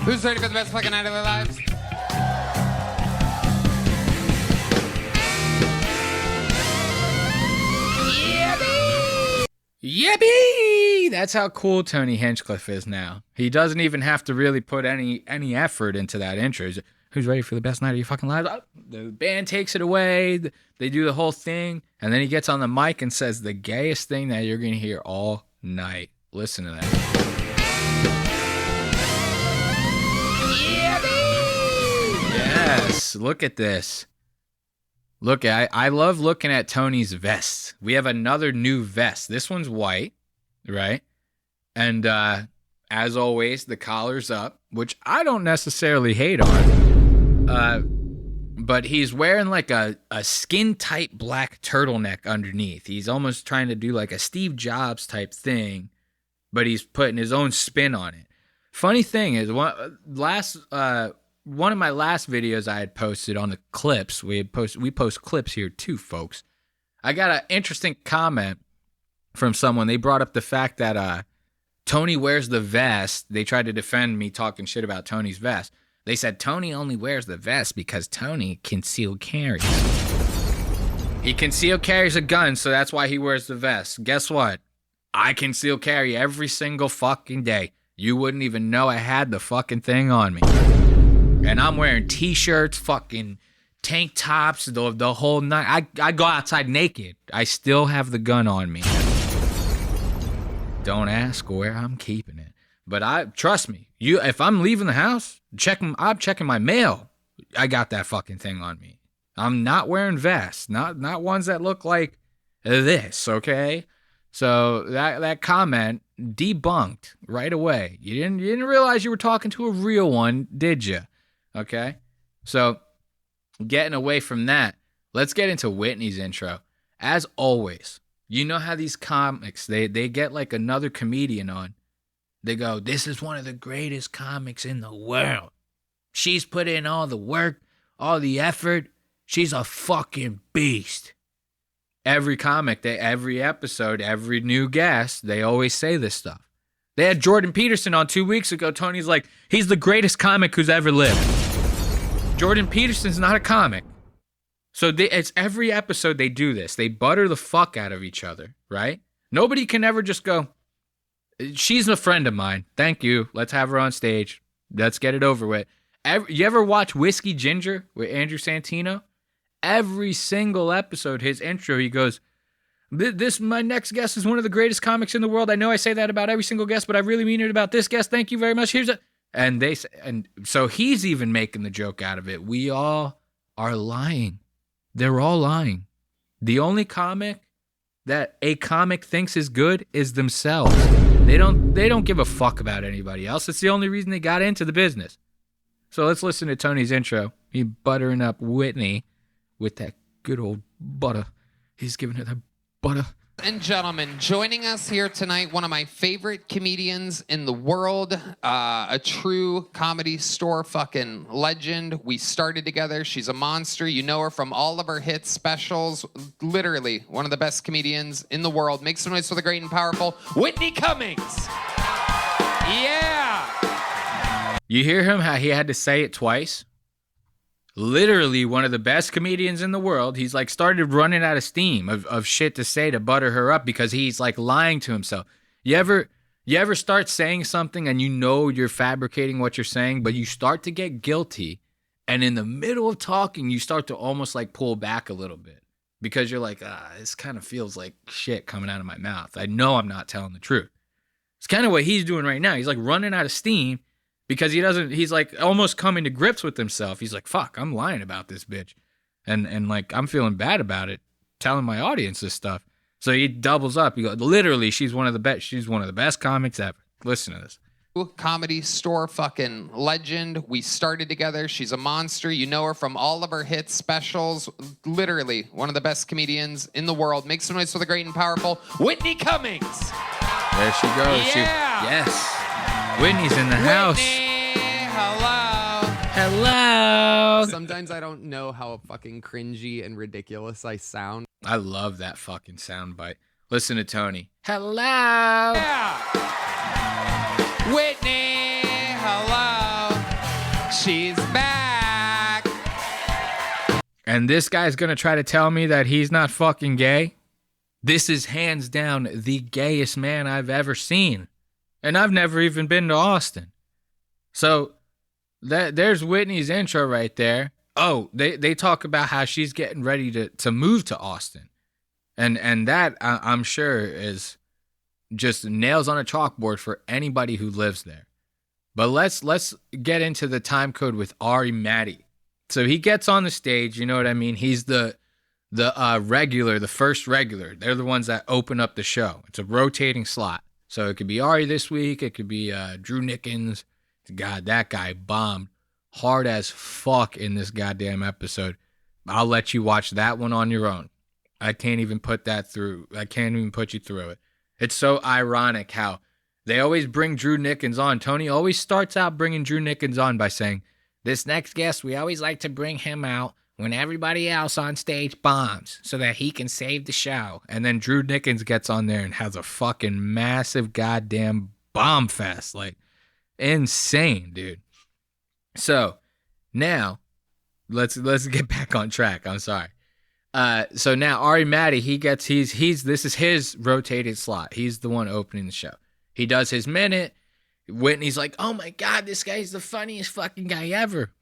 Who's ready for the best fucking night of their lives? Yippee! that's how cool Tony Hinchcliffe is now. He doesn't even have to really put any effort into that intro. He's, who's ready for the best night of your fucking lives? The band takes it away. They do the whole thing. And then he gets on the mic and says the gayest thing that you're going to hear all night. Listen to that. Yes, look at this. Look, I love looking at Tony's vests. We have another new vest. This one's white, right? And as always, the collar's up, which I don't necessarily hate on. But he's wearing like a skin-tight black turtleneck underneath. He's almost trying to do like a Steve Jobs type thing, but he's putting his own spin on it. Funny thing is, one of my last videos I had posted on the clips, we post clips here too, folks. I got an interesting comment from someone. They brought up the fact that Tony wears the vest. They tried to defend me talking shit about Tony's vest. They said Tony only wears the vest because Tony concealed carries. He concealed carries a gun, so that's why he wears the vest. Guess what? I conceal carry every single fucking day. You wouldn't even know I had the fucking thing on me. And I'm wearing t-shirts, fucking tank tops, the whole night. I go outside naked. I still have the gun on me. Don't ask where I'm keeping it. But trust me, if I'm leaving the house, I'm checking my mail. I got that fucking thing on me. I'm not wearing vests, not ones that look like this, okay? So that comment debunked right away. You didn't realize you were talking to a real one, did you? Okay? So getting away from that, let's get into Whitney's intro. As always, you know how these comics, they get like another comedian on. They go, this is one of the greatest comics in the world. She's put in all the work, all the effort. She's a fucking beast. Every comic, every episode, every new guest, they always say this stuff. They had Jordan Peterson on 2 weeks ago. Tony's like, he's the greatest comic who's ever lived. Jordan Peterson's not a comic. So it's every episode they do this. They butter the fuck out of each other, right? Nobody can ever just go, she's a friend of mine. Thank you. Let's have her on stage. Let's get it over with. You ever watch Whiskey Ginger with Andrew Santino? Every single episode, his intro, he goes, my next guest is one of the greatest comics in the world. I know I say that about every single guest, but I really mean it about this guest. Thank you very much. And so he's even making the joke out of it. We all are lying. They're all lying. The only comic that a comic thinks is good is themselves. They don't give a fuck about anybody else. It's the only reason they got into the business. So let's listen to Tony's intro. He buttering up Whitney with that good old butter. He's giving her that butter. And gentlemen, joining us here tonight, one of my favorite comedians in the world, a true comedy store fucking legend. We started together. She's a monster. You know her from all of her hit specials. Literally one of the best comedians in the world. Make some noise for the great and powerful Whitney Cummings. Yeah. You hear him, how he had to say it twice? Literally one of the best comedians in the world. He's like started running out of steam of shit to say to butter her up because he's like lying to himself. You ever start saying something and you know you're fabricating what you're saying, but you start to get guilty, and in the middle of talking, you start to almost like pull back a little bit because you're like, this kind of feels like shit coming out of my mouth. I know I'm not telling the truth. It's kind of what he's doing right now. He's like running out of steam. Because he's like almost coming to grips with himself. He's like, fuck, I'm lying about this bitch. And like, I'm feeling bad about it, telling my audience this stuff. So he doubles up. He goes, literally, she's one of the best comics ever. Listen to this. Comedy store fucking legend. We started together. She's a monster. You know her from all of her hit specials. Literally one of the best comedians in the world. Make some noise for the great and powerful Whitney Cummings. There she goes. Yeah. Yes. Whitney's in the house. Hello. Sometimes I don't know how fucking cringy and ridiculous I sound. I love that fucking soundbite. Listen to Tony. Hello. Yeah. Whitney, hello. She's back. And this guy's gonna try to tell me that he's not fucking gay? This is hands down the gayest man I've ever seen. And I've never even been to Austin. So there's Whitney's intro right there. Oh, they talk about how she's getting ready to move to Austin. And that, I'm sure, is just nails on a chalkboard for anybody who lives there. But let's get into the time code with Matti. So he gets on the stage, you know what I mean? He's the regular, the first regular. They're the ones that open up the show. It's a rotating slot. So it could be Ari this week. It could be Drew Nickens. God, that guy bombed hard as fuck in this goddamn episode. I'll let you watch that one on your own. I can't even put that through. I can't even put you through it. It's so ironic how they always bring Drew Nickens on. Tony always starts out bringing Drew Nickens on by saying, this next guest, we always like to bring him out when everybody else on stage bombs so that he can save the show. And then Drew Nickens gets on there and has a fucking massive goddamn bomb fest. Like, insane, dude. So now let's get back on track. I'm sorry. So now Matti, this is his rotated slot. He's the one opening the show. He does his minute. Whitney's like, oh my God, this guy's the funniest fucking guy ever.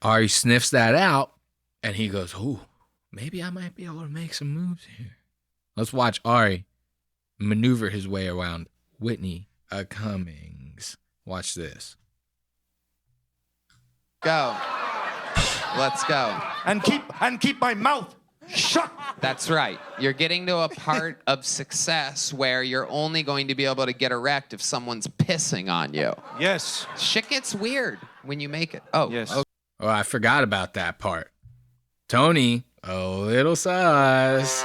Ari sniffs that out, and he goes, ooh, maybe I might be able to make some moves here. Let's watch Ari maneuver his way around Whitney Cummings. Watch this. Go. Let's go. And keep my mouth shut. That's right. You're getting to a part of success where you're only going to be able to get erect if someone's pissing on you. Yes. Shit gets weird when you make it. Oh, yes. Okay. Oh, I forgot about that part. Tony, a little sus.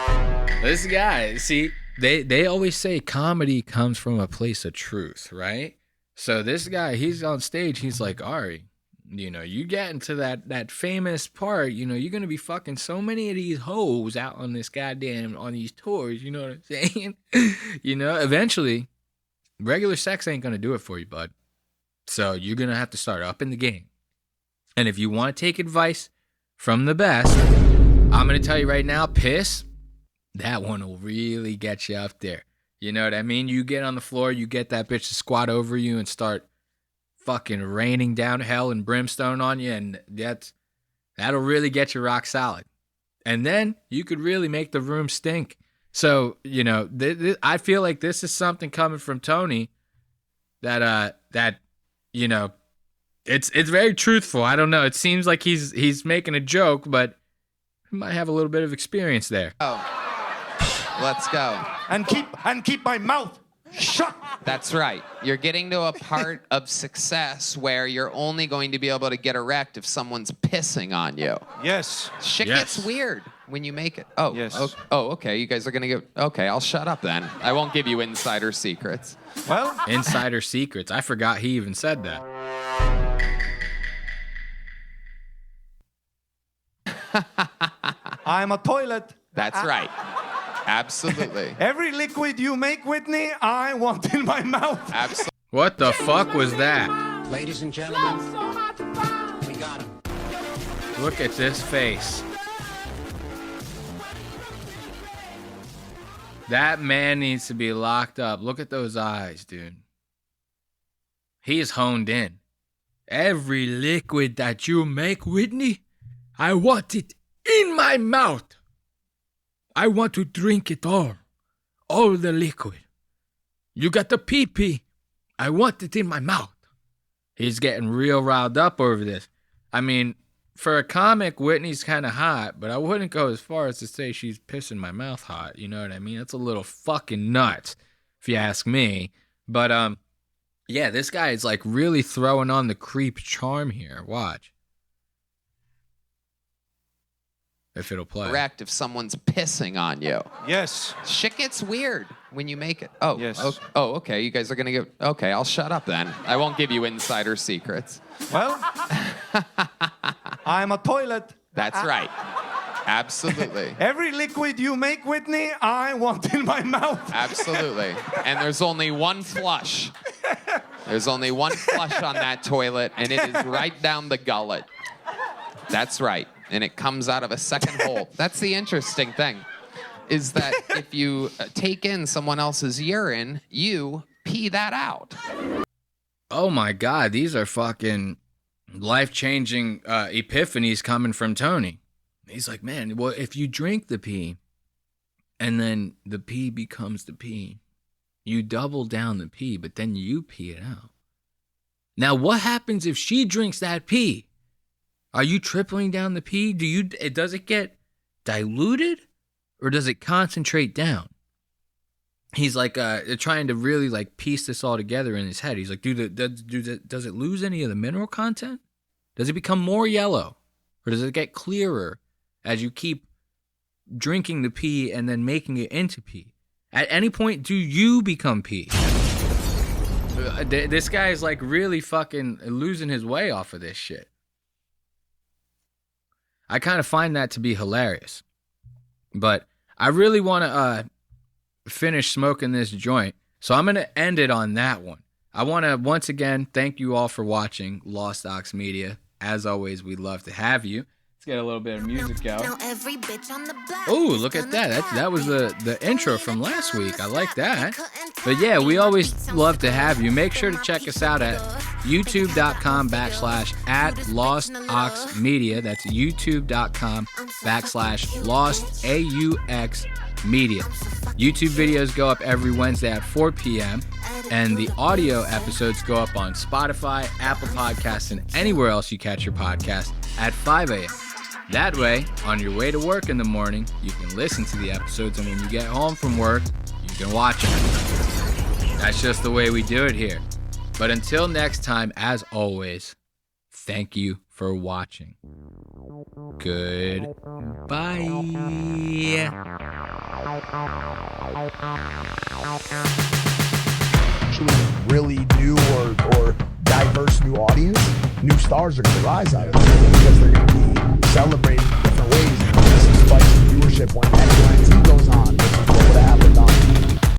This guy, see, they always say comedy comes from a place of truth, right? So this guy, he's on stage, he's like, Ari, you know, you get into that famous part, you know, you're going to be fucking so many of these hoes out on this goddamn, on these tours, you know what I'm saying? You know, eventually, regular sex ain't going to do it for you, bud. So you're going to have to start up in the game. And if you want to take advice from the best, I'm going to tell you right now, piss, that one will really get you up there. You know what I mean? You get on the floor, you get that bitch to squat over you and start fucking raining down hell and brimstone on you, and that'll really get you rock solid. And then you could really make the room stink. So, you know, I feel like this is something coming from Tony that you know, it's very truthful. I don't know. It seems like he's making a joke, but he might have a little bit of experience there. Oh. Let's go. And keep my mouth shut. That's right. You're getting to a part of success where you're only going to be able to get erect if someone's pissing on you. Yes. Shit Yes. gets weird when you make it. Oh, Yes. Oh, okay. You guys are going to get... Okay, I'll shut up then. I won't give you insider secrets. Well, Insider secrets. I forgot he even said that. I'm a toilet. That's right. Absolutely. Every liquid you make, Whitney, I want in my mouth. Absolutely. What the fuck was that? Ladies and gentlemen, we got him. Look at this face. That man needs to be locked up. Look at those eyes, dude. He's honed in. Every liquid that you make, Whitney, I want it in my mouth. I want to drink it all the liquid. You got the pee-pee. I want it in my mouth. He's getting real riled up over this. I mean, for a comic, Whitney's kind of hot, but I wouldn't go as far as to say she's pissing my mouth hot. You know what I mean? That's a little fucking nuts, if you ask me. But, yeah, this guy is like really throwing on the creep charm here. Watch. If it'll play. Erect if someone's pissing on you. Yes. Shit gets weird when you make it. Oh, Yes. Oh, okay. You guys are going to get... Okay, I'll shut up then. I won't give you insider secrets. Well, I'm a toilet. That's right. Absolutely. Every liquid you make, Whitney, I want in my mouth. Absolutely. And there's only one flush. There's only one flush on that toilet, and it is right down the gullet. That's right. And it comes out of a second hole. That's the interesting thing. is that if you take in someone else's urine, you pee that out. Oh my God, these are fucking life-changing epiphanies coming from Tony. He's like, man, well, if you drink the pee and then the pee becomes the pee, you double down the pee, but then you pee it out. Now, what happens if she drinks that pee? Are you tripling down the pee? Does it get diluted or does it concentrate down? He's like trying to really like piece this all together in his head. He's like, does it lose any of the mineral content? Does it become more yellow or does it get clearer as you keep drinking the pee and then making it into pee? At any point, do you become pee? This guy is like really fucking losing his way off of this shit. I kind of find that to be hilarious. But I really want to finish smoking this joint. So I'm going to end it on that one. I want to once again thank you all for watching Lost Aux Media. As always, we'd love to have you. Let's get a little bit of music out. Oh, look at that. That was the intro from last week. I like that. But yeah, we always love to have you. Make sure to check us out at youtube.com/@Lost Aux Media. That's youtube.com/Lost AUX Media. YouTube videos go up every Wednesday at 4 p.m. and the audio episodes go up on Spotify, Apple Podcasts, and anywhere else you catch your podcast at 5 a.m. That way, on your way to work in the morning, you can listen to the episodes, and when you get home from work, you can watch them. That's just the way we do it here. But until next time, as always, thank you for watching. Goodbye. Really new or diverse new audience, new stars are going to rise out of it because they're going to be celebrated in different ways. And this is spikes in viewership when X, Y, and Z goes on. This is what would happen